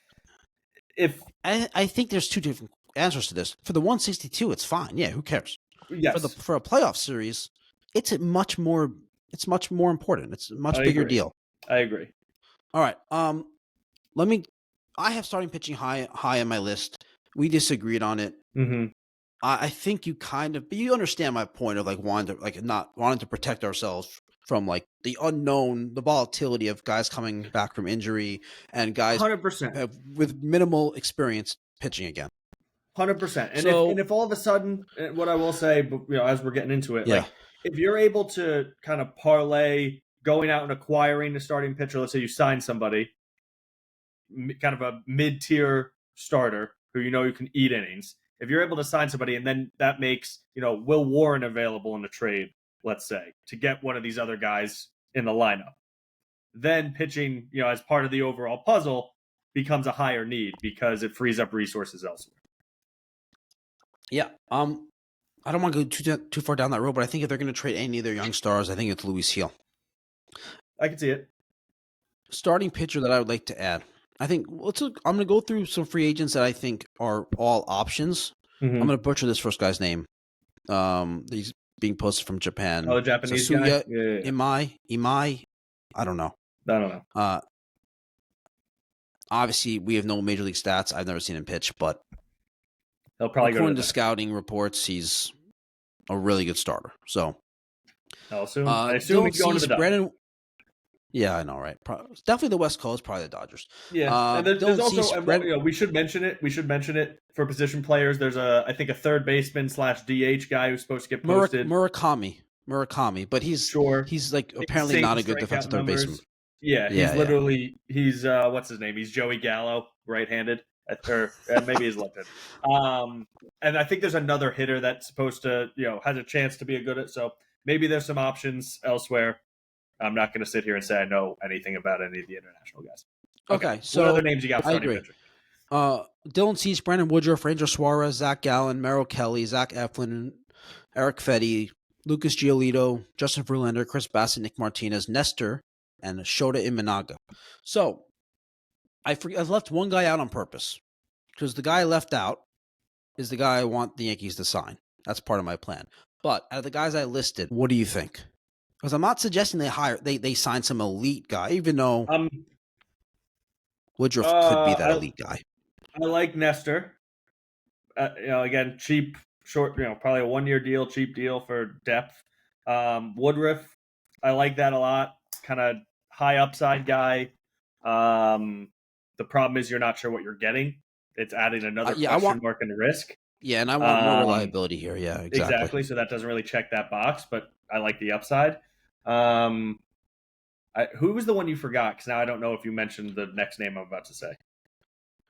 if I think there's 2 different answers to this. For the 162, it's fine. Yeah, who cares? Yes. For a playoff series, it's much more important. It's a much bigger deal. I agree. All right. I have starting pitching high on my list. We disagreed on it. Mm-hmm. I think but you understand my point of like not wanting to protect ourselves from like the unknown, the volatility of guys coming back from injury and guys 100%. with minimal experience pitching again. 100%. And So- if all of a sudden, what I will say, as we're getting into it, Yeah. like if you're able to kind of parlay going out and acquiring a starting pitcher, let's say you sign somebody, kind of a mid-tier starter who you can eat innings. If you're able to sign somebody and then that makes, Will Warren available in the trade, let's say, to get one of these other guys in the lineup, then pitching, as part of the overall puzzle becomes a higher need because it frees up resources elsewhere. Yeah. I don't want to go too far down that road, but I think if they're going to trade any of their young stars, I think it's Luis Heel. I can see it. Starting pitcher that I would like to add. I think I'm going to go through some free agents that I think are all options. Mhm. I'm going to butcher this first guy's name. He's being posted from Japan. Oh, the Japanese Sasuya guy? Yeah. Imai? I don't know. I don't know. Obviously, we have no major league stats. I've never seen him pitch, but He'll probably go according to to scouting reports, he's a really good starter. So I assume he's going to the Dodgers. Yeah, I know, right? Definitely the West Coast, probably the Dodgers. Yeah, and there's also Brandon, we should mention it. We should mention it for position players. There's I think a third baseman / DH guy who's supposed to get posted. Murakami, but he's like apparently not a good defensive third baseman. Yeah, he's what's his name? He's Joey Gallo, right-handed, or maybe he's left-handed. And I think there's another hitter that's supposed to has a chance to be a good at. So maybe there's some options elsewhere. I'm not going to sit here and say I know anything about any of the international guys. Okay, so what other names you got? I agree. Dylan Cease, Brandon Woodruff, Ranger Suarez, Zach Gallen, Merrill Kelly, Zach Eflin, Eric Freddy, Lucas Giolito, Justin Verlander, Chris Bassett, Nick Martinez, Nestor, and Shota Imanaga. So I left one guy out on purpose because the guy I left out is the guy I want the Yankees to sign. That's part of my plan. But out of the guys I listed, what do you think? Because I'm not suggesting they sign some elite guy, even though Woodruff could be that elite guy. I like Nestor. Again, cheap, short, probably a 1-year deal, cheap deal for depth. Woodruff, I like that a lot. Kind of high upside guy. The problem is you're not sure what you're getting. It's adding another question mark and risk. Yeah, and I want more reliability here. Yeah, exactly. So that doesn't really check that box, but I like the upside. Who was the one you forgot? Because now I don't know if you mentioned the next name I'm about to say.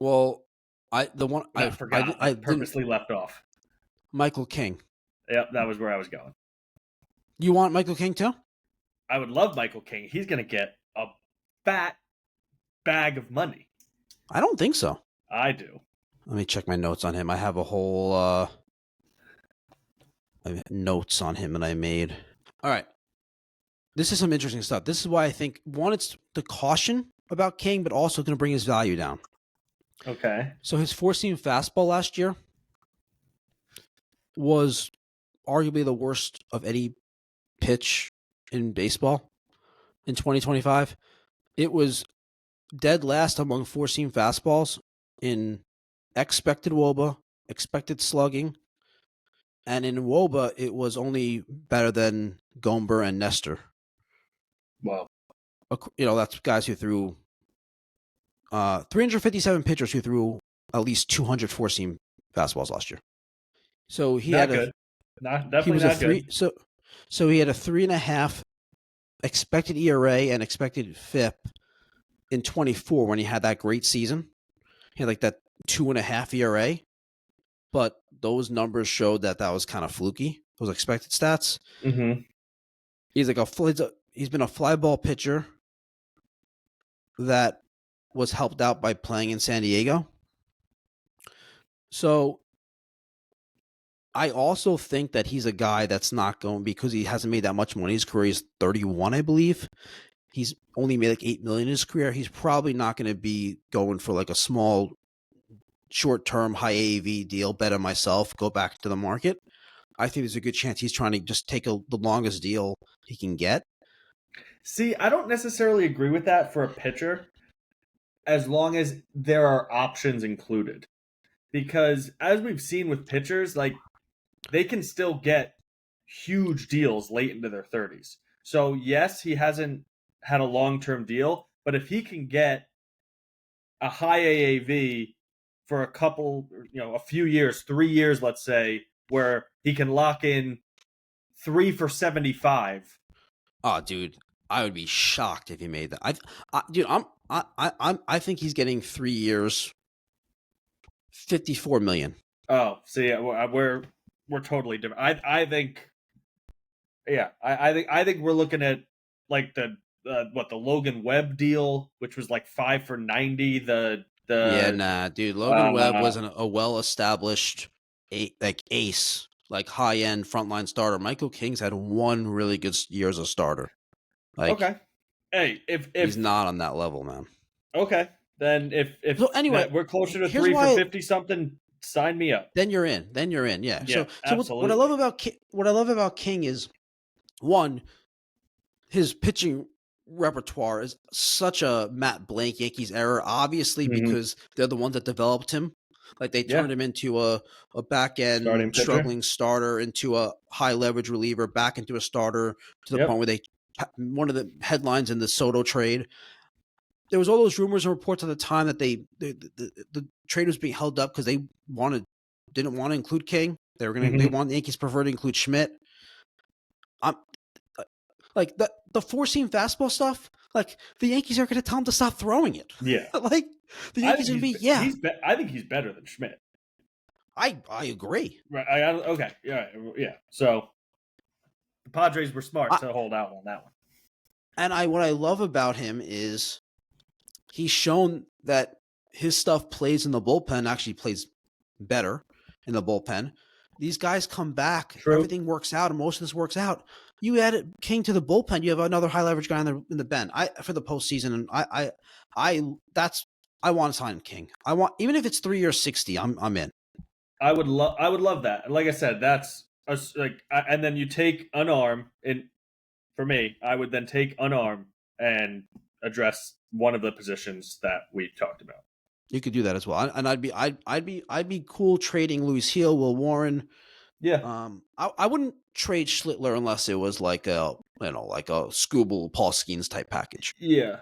Well, I forgot. I purposely left off. Michael King. Yep, that was where I was going. You want Michael King too? I would love Michael King. He's going to get a fat bag of money. I don't think so. I do. Let me check my notes on him. I have a whole notes on him that I made. All right. This is some interesting stuff. This is why I think, one, it's the caution about King, but also going to bring his value down. Okay. So his four-seam fastball last year was arguably the worst of any pitch in baseball in 2025. It was dead last among four-seam fastballs in expected WOBA, expected slugging, and in WOBA, it was only better than Gomber and Nestor. Wow. That's guys who threw 357 pitchers who threw at least 200 four-seam fastballs last year. So he not had good. Definitely not good. So he had a 3.5 expected ERA and expected FIP in 24 when he had that great season. He had like that 2.5 ERA, but those numbers showed that was kind of fluky. Those expected stats. Mm-hmm. He's been a fly ball pitcher that was helped out by playing in San Diego. So I also think that he's a guy that's not going, because he hasn't made that much money. His career is 31, I believe. He's only made like $8 million in his career. He's probably not going to be going for like a small, short-term, high AAV deal. Bet on myself, go back to the market. I think there's a good chance he's trying to just take the longest deal he can get. See, I don't necessarily agree with that for a pitcher. as long as there are options included. Because as we've seen with pitchers, like they can still get huge deals late into their 30s. So yes, he hasn't had a long-term deal, but if he can get a high AAV for a couple, a few years, 3 years, let's say, where he can lock in 3 for 75. Oh, dude, I would be shocked if he made that. I think he's getting 3 years, $54 million. Oh, see, we're totally different. I think, yeah, I think we're looking at like the Logan Webb deal, which was like 5 for 90. Yeah, nah, dude. Logan Webb was uh, a well-established ace, like high-end frontline starter. Michael King's had one really good year as a starter. Like, okay. Hey, if he's not on that level, man. Okay, then if So anyway, we're closer to here's 3 for why- 50 something, sign me up. Then you're in. Yeah. Yeah, So what I love about King is, one, his pitching repertoire is such a Matt Blank Yankees error, obviously, Mhm. because they're the ones that developed him. Like they turned him into a back Starting end pitcher. struggling starter, into a high leverage reliever, back into a starter, to the Yep. point where one of the headlines in the Soto trade. There was all those rumors and reports at the time that the trade was being held up because they didn't want to include King. They were gonna they want the Yankees prefer to include Schmidt. Like the four-seam fastball stuff, like the Yankees are going to tell him to stop throwing it. Yeah, Like the Yankees are going to be, I think he's better than Schmidt. I agree. Right. Okay. Yeah. So the Padres were smart to hold out on that one. And what I love about him is he's shown that his stuff plays in the bullpen, actually plays better in the bullpen. These guys come back, True. Everything works out, and most of this works out. You add King to the bullpen, you have another high leverage guy in the pen. For the postseason, and I want to sign King. I want, even if it's 3 years, 60. I'm in. I would love that. And like I said, that's and then you take an arm, and for me, I would then take an arm and address one of the positions that we talked about. You could do that as well, and I'd be cool trading Luis Heel, Will Warren. Yeah. I wouldn't trade Schlittler unless it was like a Skubal, Paul Skeens type package. Yeah,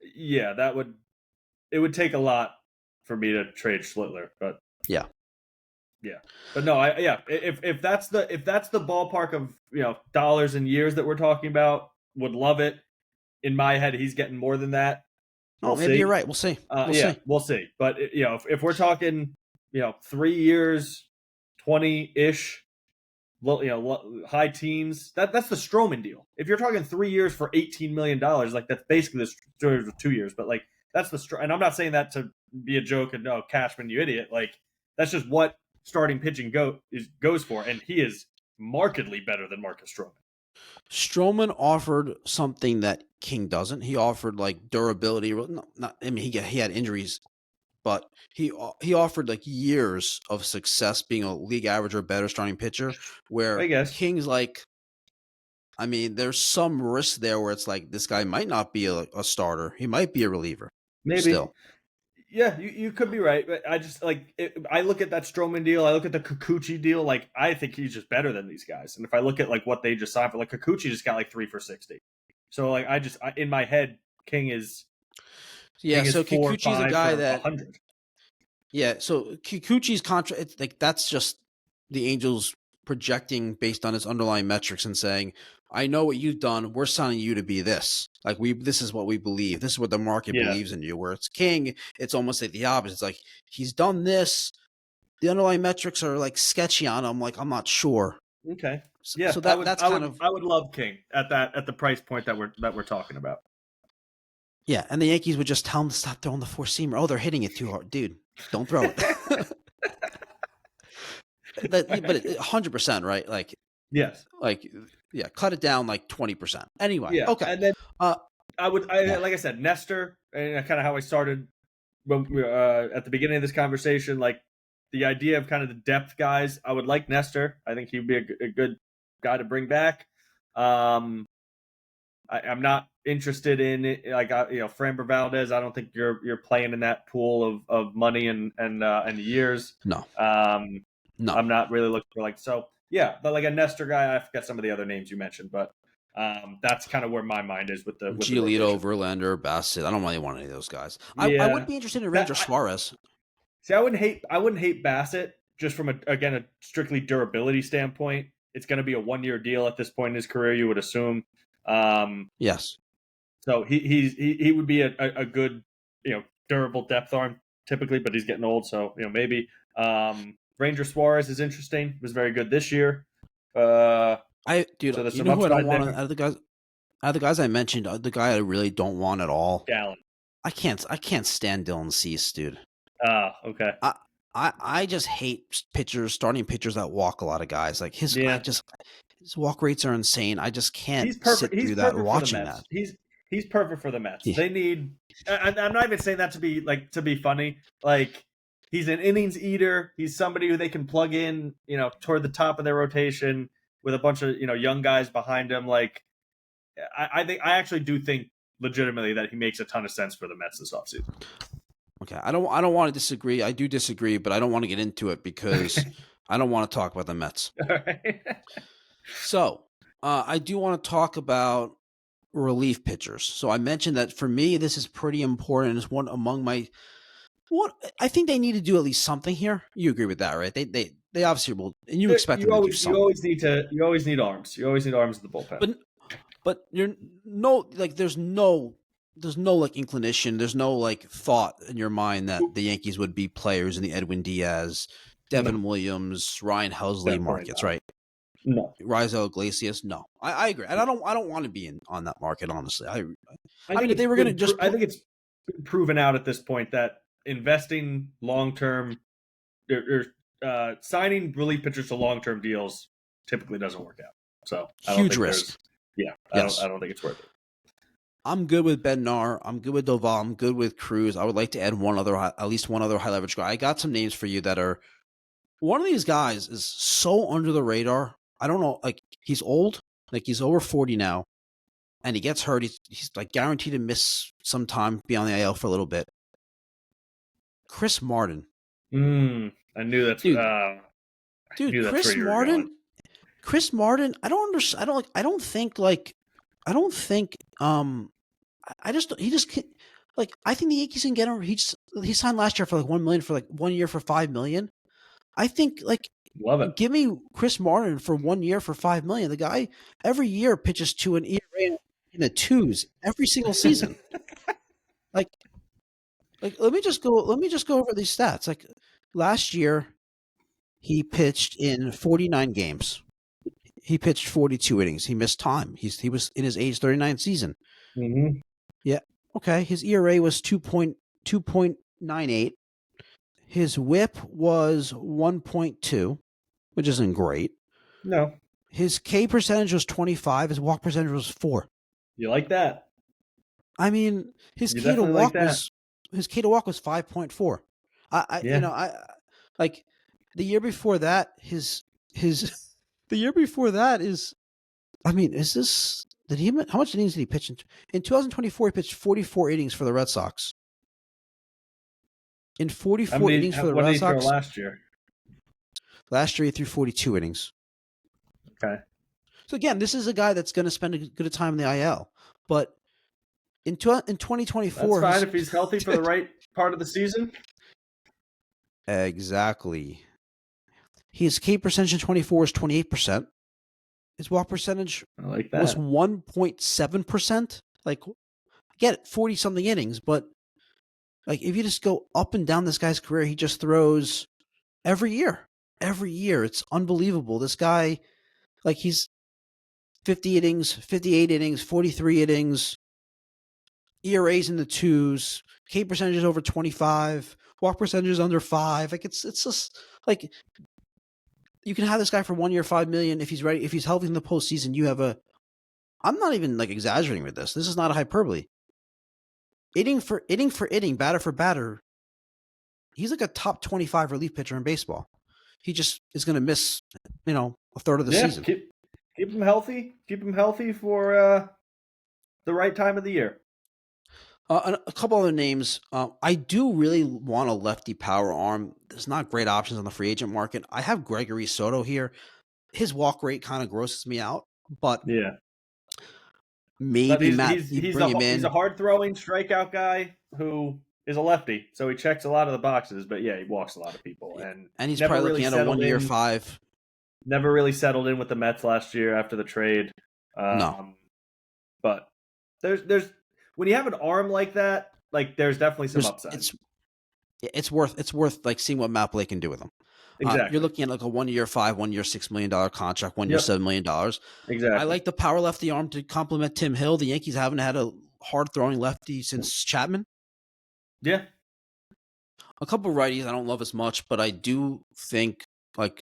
it would take a lot for me to trade Schlittler, but yeah. But no, if that's the ballpark of dollars and years that we're talking about, would love it. In my head, he's getting more than that. Maybe you're right. We'll see. We'll see. But if we're talking 3 years, 20-ish, high teens, that's the Stroman deal. If you're talking 3 years for $18 million, like that's basically the story of 2 years. But like that's and I'm not saying that to be a joke and no, Cashman, you idiot. Like that's just what starting pitching goes for, and he is markedly better than Marcus Stroman. Stroman offered something that King doesn't. He offered like durability. He had injuries, but he offered like years of success being a league average or better starting pitcher, where I guess King's like, there's some risk there where it's like this guy might not be a starter. He might be a reliever. Maybe. Still. Yeah, you could be right, but I just I look at that Stroman deal, I look at the Kikuchi deal, like I think he's just better than these guys. And if I look at like what they just signed for, like Kikuchi just got like 3 for 60. So like in my head, King is so Kikuchi's a guy that 100. Yeah, so Kikuchi's contract, it's like that's just the Angels projecting based on his underlying metrics and saying, I know what you've done. We're signing you to be this. Like this is what we believe. This is what the market believes in you. Where it's King, it's almost like the opposite. It's like he's done this. The underlying metrics are like sketchy on him. Like I'm not sure. Okay. Yeah. So I would love King at the price point that we're talking about. Yeah, and the Yankees would just tell him to stop throwing the four-seamer. Oh, they're hitting it too hard, dude. Don't throw it. But 100%, right? Like yes. Like cut it down like 20%. Anyway, okay. And then like I said, Nestor, and kind of how I started when at the beginning of this conversation, like the idea of kind of the depth guys. I would like Nestor. I think he'd be a good guy to bring back. I'm not interested in it. Like Framber Valdez. I don't think you're playing in that pool of money and years. No. No, I'm not really looking for so. Yeah, but like a Nestor guy, I forgot some of the other names you mentioned, but that's kind of where my mind is with the Giolito, Verlander, Bassett. I don't really want any of those guys. Yeah. I would be interested in Ranger Suarez. See, I wouldn't hate Bassett just from a strictly durability standpoint. It's going to be a 1-year deal at this point in his career, you would assume. Yes. So he would be a good durable depth arm typically, but he's getting old, so maybe. Ranger Suarez is interesting. Was very good this year. You know who I don't want out of the guys I mentioned. The guy I really don't want at all. Gallen. I can't stand Dylan Cease, dude. Okay. I just hate starting pitchers that walk a lot of guys. Like his walk rates are insane. I just can't sit through that watching that. He's perfect for the Mets. Yeah. They need. I'm not even saying that to be funny. Like he's an innings eater. He's somebody who they can plug in, toward the top of their rotation with a bunch of young guys behind him. Like I actually do think legitimately that he makes a ton of sense for the Mets this offseason. Okay, I don't want to disagree. I do disagree, but I don't want to get into it because I don't want to talk about the Mets. All right. So I do want to talk about relief pitchers. So I mentioned that for me, this is pretty important. It's one among my. What I think they need to do at least something here. You agree with that, right? They obviously will, and you expect them to do something. You always need arms. You always need arms in the bullpen. But there's no inclination. There's no thought in your mind that the Yankees would be players in the Edwin Diaz, Devin Williams, Ryan Helsley markets, right? No. Rizal Iglesias. No, I agree, and I don't want to be on that market. Honestly, I mean, if they were going to just. I think it's been proven out at this point that investing long term, or signing relief pitchers to long term deals typically doesn't work out. So huge risk. Yeah, I don't think it's worth it. I'm good with Bednar. I'm good with Doval. I'm good with Cruz. I would like to add at least one other high leverage guy. I got some names for you that are. One of these guys is so under the radar. I don't know. He's old. He's over 40 now, and he gets hurt. He's guaranteed to miss some time, be on the IL for a little bit. Chris Martin. I knew that's dude. Chris Martin. Chris Martin. I don't understand. I don't think. I think the Yankees can get him. He signed last year for $1 million for 1 year for $5 million. I think love it. Give me Chris Martin for 1 year for $5 million. The guy every year pitches to an ERA in the twos every single season. Let me just go over these stats. Last year, he pitched in 49 games. He pitched 42 innings. He missed time. He was in his age 39 season. Mm-hmm. Yeah. Okay. His ERA was 2.98. His WHIP was 1.2, which isn't great. No. His K percentage was 25. His walk percentage was 4. You like that? I mean, his K to walk was 5.4. The year before that, the year before that is how much innings did he pitch in 2024? He pitched 44 innings for the Red Sox. In 44 innings for the Red Sox last year. Last year he threw 42 innings. Okay. So again, this is a guy that's going to spend a good time in the IL, but in 2024, that's fine if he's healthy for the right part of the season. Exactly. His K percentage in 24 is 28%. His walk percentage was 1.7%. Get it, 40-something innings, but if you just go up and down this guy's career, he just throws every year. Every year. It's unbelievable. This guy, he's 50 innings, 58 innings, 43 innings, ERAs in the twos, K percentages over 25, walk percentages under 5. It's just you can have this guy for 1 year, $5 million. If he's ready, if he's healthy in the postseason, you have I'm not even exaggerating with this. This is not a hyperbole. Inning for inning, batter for batter. He's a top 25 relief pitcher in baseball. He just is going to miss, a third of the season. Keep him healthy. Keep him healthy for the right time of the year. A couple other names. I do really want a lefty power arm. There's not great options on the free agent market. I have Gregory Soto here. His walk rate kind of grosses me out, but Yeah. But maybe Matt, you bring him he's in. a hard throwing strikeout guy who is a lefty, so he checks a lot of the boxes. But yeah, he walks a lot of people, and And he's never probably really looking at a settled 1 year in. 5. Never really settled in with the Mets last year after the trade. No. But there's when you have an arm like that, like there's definitely some upside. It's worth like seeing what Matt Blake can do with him. Exactly. You're looking at like a 1 year 5, 1 year $6 million contract, 1 year $7 million. Exactly. I like the power lefty arm to complement Tim Hill. The Yankees haven't had a hard throwing lefty since Chapman. Yeah. A couple righties I don't love as much, but I do think like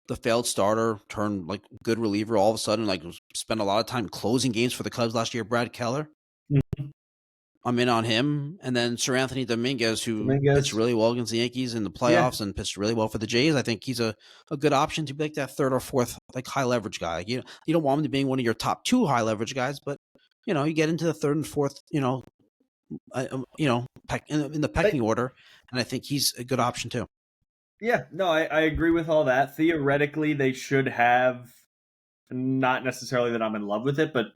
the failed starter turned like good reliever all of a sudden, like spent a lot of time closing games for the Cubs last year, Brad Keller. Mm-hmm. I'm in on him. And then Sir Anthony Dominguez, who pitched really well against the Yankees in the playoffs and pitched really well for the Jays. I think he's a good option to be like that third or fourth, like high leverage guy. You don't want him to be one of your top 2 high leverage guys, but you get into the third and fourth, in the pecking order. And I think he's a good option too. Yeah, no, I agree with all that. Theoretically, they should have, not necessarily that I'm in love with it, but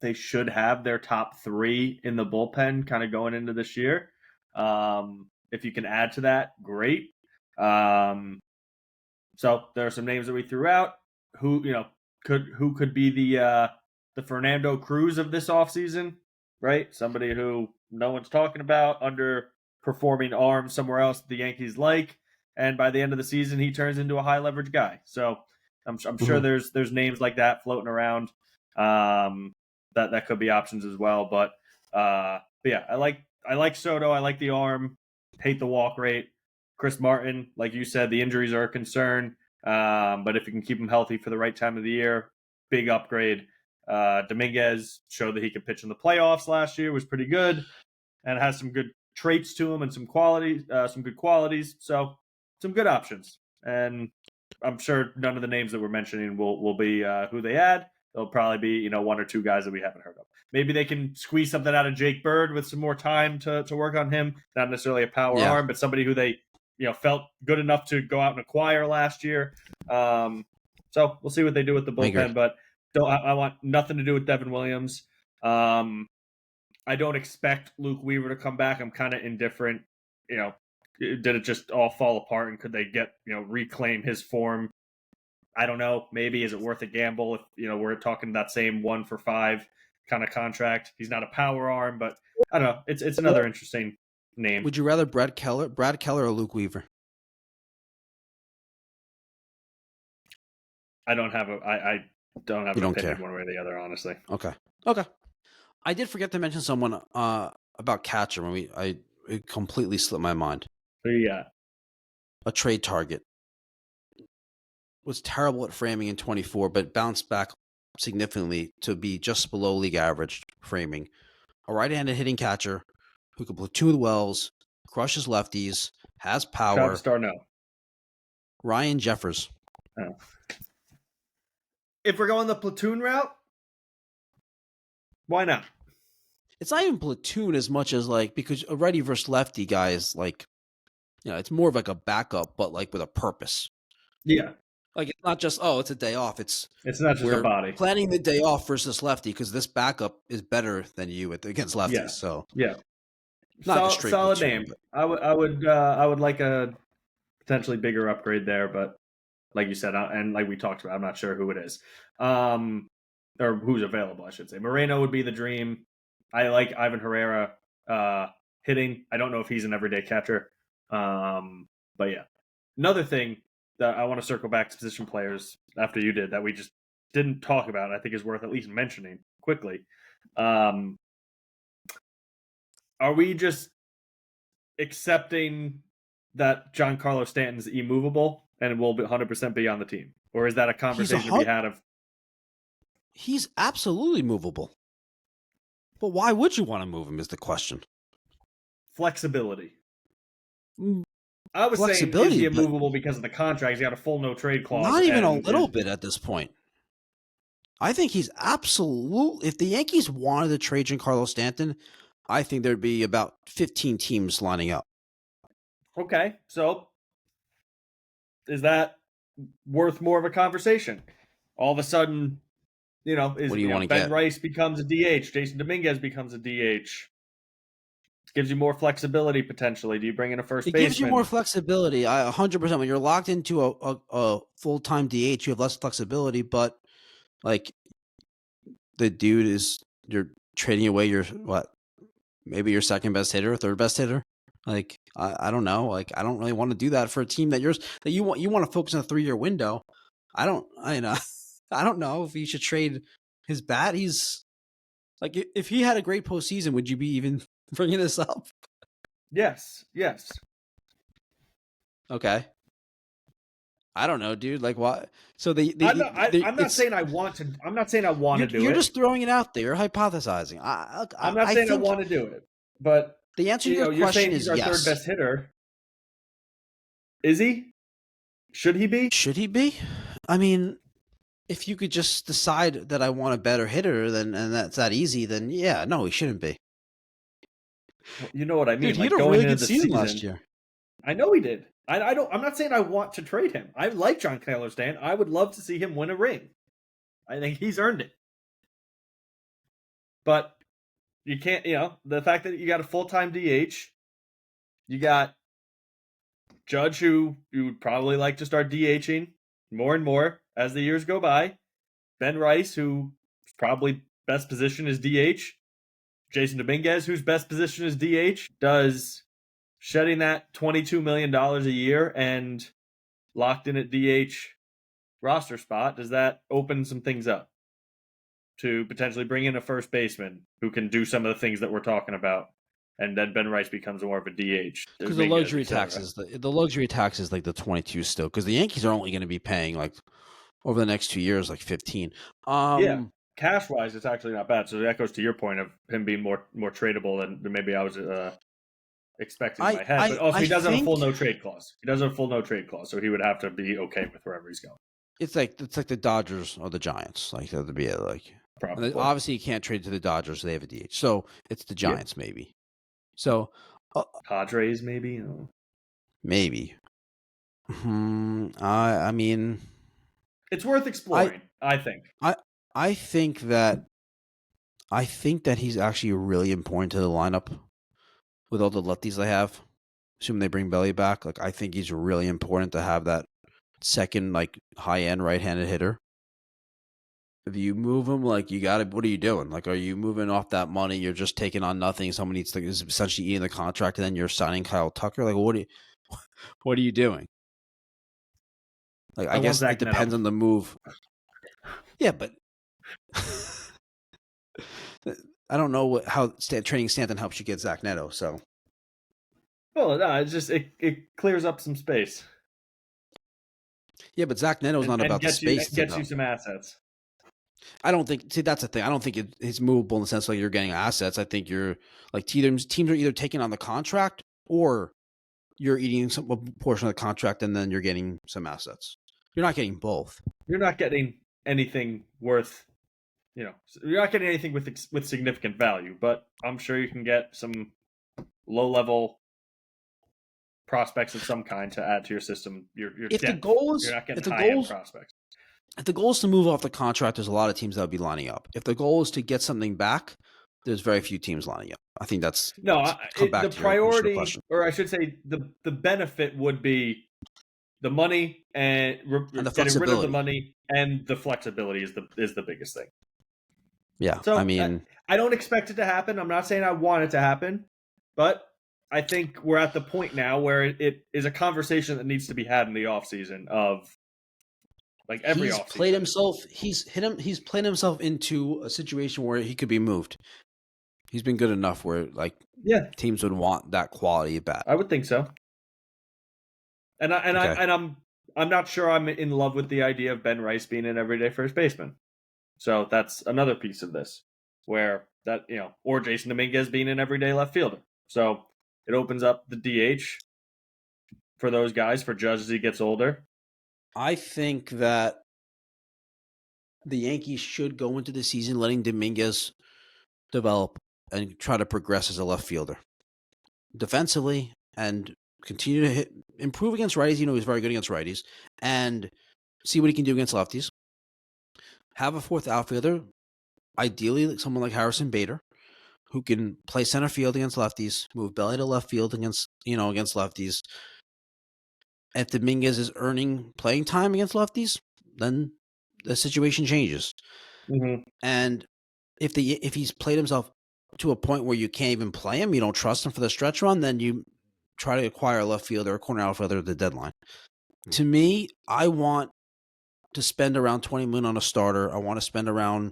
they should have their top 3 in the bullpen kind of going into this year. If you can add to that, great. So there are some names that we threw out. Who could be the Fernando Cruz of this offseason, right? Somebody who no one's talking about, underperforming arm somewhere else the Yankees like. And by the end of the season, he turns into a high leverage guy. So I'm sure there's names like that floating around that could be options as well. But yeah, I like Soto. I like the arm. Hate the walk rate. Chris Martin, like you said, the injuries are a concern. But if you can keep him healthy for the right time of the year, big upgrade. Dominguez showed that he could pitch in the playoffs last year, was pretty good, and has some good traits to him and some good qualities. So some good options, and I'm sure none of the names that we're mentioning will be who they add. They'll probably be 1 or 2 guys that we haven't heard of. Maybe they can squeeze something out of Jake Bird with some more time to work on him. Not necessarily a power arm, but somebody who they felt good enough to go out and acquire last year. So we'll see what they do with the bullpen, but I want nothing to do with Devin Williams. I don't expect Luke Weaver to come back. I'm kind of indifferent. Did it just all fall apart, and could they reclaim his form? I don't know. Maybe is it worth a gamble if we're talking that same 1 for 5 kind of contract? He's not a power arm, but I don't know. It's another interesting name. Would you rather Brad Keller or Luke Weaver? I don't have an opinion one way or the other, honestly. Okay. I did forget to mention someone about catcher when it completely slipped my mind. Who you got? A trade target. Was terrible at framing in 24, but bounced back significantly to be just below league average framing. A right-handed hitting catcher who can platoon wells, crushes lefties, has power. Travis d'Arnaud. Ryan Jeffers. Oh. If we're going the platoon route, why not? It's not even platoon as much as because a righty versus lefty guy is it's more of like a backup, but with a purpose. Yeah. It's not just, it's a day off. It's not just a body. Planning the day off versus lefty because this backup is better than you against lefties. Yeah. So yeah, solid name. But I would like a potentially bigger upgrade there, but like you said, and like we talked about, I'm not sure who it is, or who's available, I should say. Moreno would be the dream. I like Ivan Herrera hitting. I don't know if he's an everyday catcher, but yeah. Another thing that I want to circle back to position players after you did that we just didn't talk about, I think is worth at least mentioning quickly. Are we just accepting that Giancarlo Stanton's immovable and will 100% be on the team? Or is that a conversation to be had of... He's absolutely movable. But why would you want to move him is the question. Flexibility. I was saying, is he immovable because of the contract? He's got a full no-trade clause. Not even a little bit at this point. I think he's absolutely. If the Yankees wanted to trade Giancarlo Stanton, I think there'd be about 15 teams lining up. Okay, so is that worth more of a conversation? All of a sudden, What do you want to Ben get? Rice becomes a DH, Jason Dominguez becomes a DH. Gives you more flexibility potentially. Do you bring in a first It baseman? gives you more flexibility. 100%. When you're locked into a full-time DH, you have less flexibility. But like the dude you're trading away your maybe your second best hitter, third best hitter. Like I don't know. Like I don't really want to do that for a team that you want to focus on a 3-year window. I don't know if you should trade his bat. He's like if he had a great postseason, would you be even bringing this up? Yes. Okay. I don't know, dude. Like what? So I'm not saying I want to. I'm not saying I want to do it. You're just throwing it out there. You're hypothesizing. I'm not saying I want to do it, but the answer to your you're question saying is he's our yes. third best hitter. Is he? Should he be? Should he be? I mean, if you could just decide that I want a better hitter, and that's that easy, then yeah, no, he shouldn't be. You know what I mean? Dude, he like had a going really into good the season last year. I know he did. I don't. I'm not saying I want to trade him. I like Giancarlo Stanton. I would love to see him win a ring. I think he's earned it. But you can't. The fact that you got a full-time DH, you got Judge, who you would probably like to start DHing more and more as the years go by. Ben Rice, who probably best position is DH. Jason Dominguez, whose best position is DH. Does shedding that $22 million a year and locked in at DH roster spot, does that open some things up to potentially bring in a first baseman who can do some of the things that we're talking about? And then Ben Rice becomes more of a DH. Because the luxury tax is the luxury tax is like the 22 still. Because the Yankees are only going to be paying like over the next 2 years like 15. Yeah, cash wise, it's actually not bad. So that goes to your point of him being more tradable than maybe I was expecting in my head. But also, he does have a full no trade clause. He does have a full no trade clause, so he would have to be okay with wherever he's going. It's like the Dodgers or the Giants. Like that'd be like probably. Obviously, you can't trade to the Dodgers; they have a DH. So it's the Giants, maybe. So Padres, maybe. Maybe. I mean, it's worth exploring. I think. I think that he's actually really important to the lineup with all the lefties they have. Assuming they bring Belly back, like I think he's really important to have that second like high end right handed hitter. If you move him, like you got to, what are you doing? Like, are you moving off that money? You're just taking on nothing. Someone needs to is essentially eating the contract, and then you're signing Kyle Tucker. Like, what are you doing? Like, I guess it depends on the move. Yeah, but I don't know how trading Stanton helps you get Zach Neto. So, well, no, it's just it clears up some space. Yeah, but Zach Neto's not about the space. Gets you some assets. I don't think. See, that's the thing. I don't think it's movable in the sense like you're getting assets. I think you're like teams are either taking on the contract or you're eating a portion of the contract and then you're getting some assets. You're not getting both. You're not getting anything worth. You're not getting anything with significant value. But I'm sure you can get some low level prospects of some kind to add to your system. You're not getting high end prospects. If the goal is to move off the contract, there's a lot of teams that would be lining up. If the goal is to get something back, there's very few teams lining up. I think that's the priority, or I should say, the benefit would be the money and the getting rid of the money, and the flexibility is the biggest thing. Yeah, so I mean, I don't expect it to happen. I'm not saying I want it to happen, but I think we're at the point now where it is a conversation that needs to be had in the offseason of. Like every offseason. He's played himself into a situation where he could be moved. He's been good enough where teams would want that quality bat. I would think so. And I'm not sure I'm in love with the idea of Ben Rice being an everyday first baseman. So that's another piece of this where that, or Jason Dominguez being an everyday left fielder. So it opens up the DH for those guys for Judge as he gets older. I think that the Yankees should go into the season letting Dominguez develop and try to progress as a left fielder defensively and continue to improve against righties. He's very good against righties, and see what he can do against lefties. Have a fourth outfielder, ideally like someone like Harrison Bader, who can play center field against lefties, move Belly to left field against lefties. If Dominguez is earning playing time against lefties, then the situation changes. Mm-hmm. And if he's played himself to a point where you can't even play him, you don't trust him for the stretch run, then you try to acquire a left fielder or a corner outfielder at the deadline. To me, I want to spend around $20 million on a starter. I want to spend around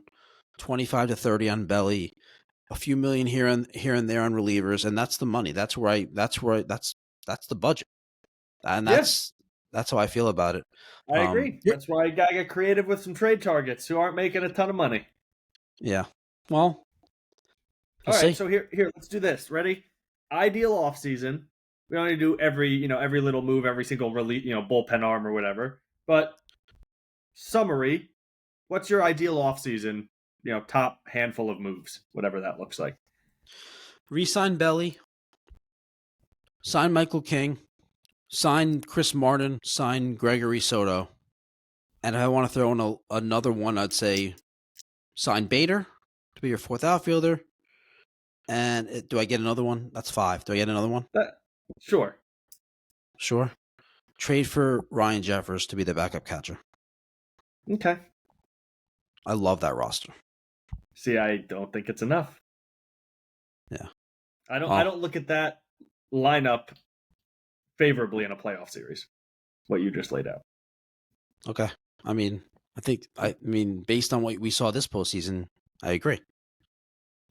25 to 30 on Belly, a few million here and there on relievers, and that's the money. That's the budget. And that's how I feel about it. I agree. That's why you gotta get creative with some trade targets who aren't making a ton of money. Yeah. Well, all right. So here, let's do this. Ready? Ideal offseason. We don't need to do every little move, every single bullpen arm or whatever. But summary: what's your ideal offseason? Top handful of moves, whatever that looks like. Resign Belly. Sign Michael King. Sign Chris Martin, sign Gregory Soto. And if I want to throw in another one, I'd say sign Bader to be your fourth outfielder. And do I get another one? That's 5. Do I get another one? Sure. Trade for Ryan Jeffers to be the backup catcher. Okay. I love that roster. See, I don't think it's enough. Yeah. I don't look at that lineup favorably in a playoff series, what you just laid out. Okay. I mean, based on what we saw this postseason, I agree.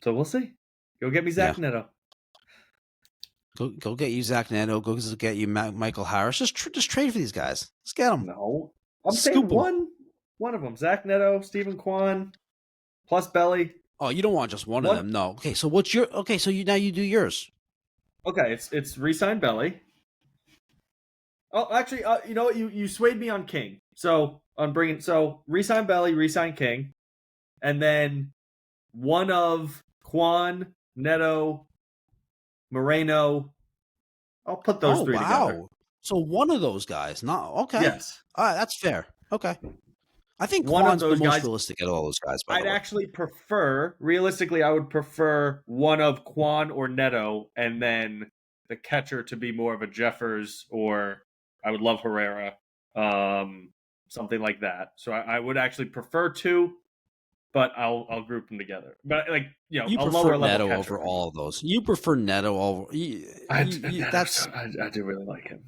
So we'll see. Go get me Zach Neto. Go get you Zach Neto. Go get you Michael Harris. Just trade for these guys. Let's get them. No. I'm saying one of them. Zach Neto, Stephen Kwan, plus Belly. Oh, you don't want just one of them. No. Okay, so what's your... Okay, so now you do yours. Okay, it's re-sign Belly. Oh, actually, you know what? You swayed me on King. So re-sign Belly, re-sign King, and then one of Kwan, Neto, Moreno. I'll put those three together. So one of those guys. Okay. Yes. All right, that's fair. Okay. I think one Kwan's of those the most guys, realistic out of all those guys. I'd actually prefer, realistically, I would prefer one of Kwan or Neto, and then the catcher to be more of a Jeffers, or I would love Herrera, something like that. So I would actually prefer 2, but I'll group them together. But you prefer a lower level Neto catcher. over all of those. You prefer Neto over. I do really like him,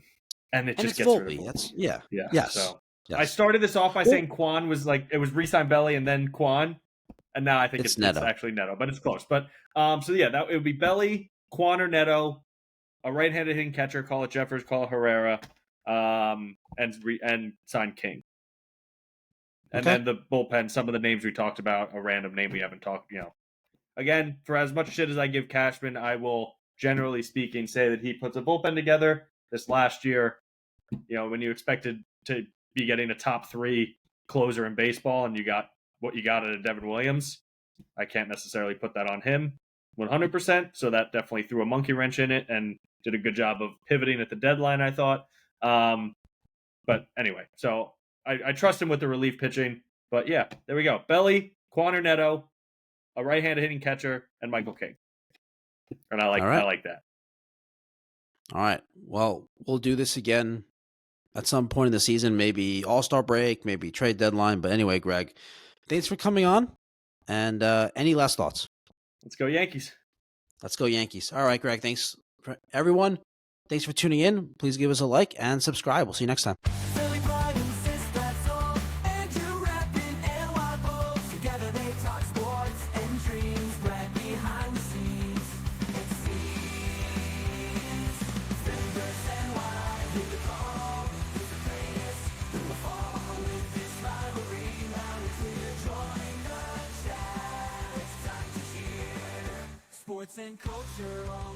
and it just gets Volpe. rid of That's Yes. So yes. I started this off by saying Kwan was it was re-sign Belly and then Kwan, and now I think it's actually Neto, but it's close. But that it would be Belly, Kwan or Neto, a right-handed hitting catcher, call it Jeffers, call it Herrera, and sign King. And then the bullpen, some of the names we talked about, a random name we haven't talked, Again, for as much shit as I give Cashman, I will, generally speaking, say that he puts a bullpen together this last year. When you expected to be getting a top 3 closer in baseball and you got what you got out of Devin Williams, I can't necessarily put that on him 100%. So that definitely threw a monkey wrench in it and did a good job of pivoting at the deadline, I thought. But anyway, so I trust him with the relief pitching. But yeah, there we go. Belly, Kwan or Neto, a right-handed hitting catcher, and Michael King. And I like that. All right. Well, we'll do this again at some point in the season, maybe All-Star break, maybe trade deadline. But anyway, Greg, thanks for coming on. And any last thoughts? Let's go Yankees. Let's go Yankees. All right, Greg. Thanks, everyone. Thanks for tuning in. Please give us a like and subscribe. We'll see you next time. Sports and culture all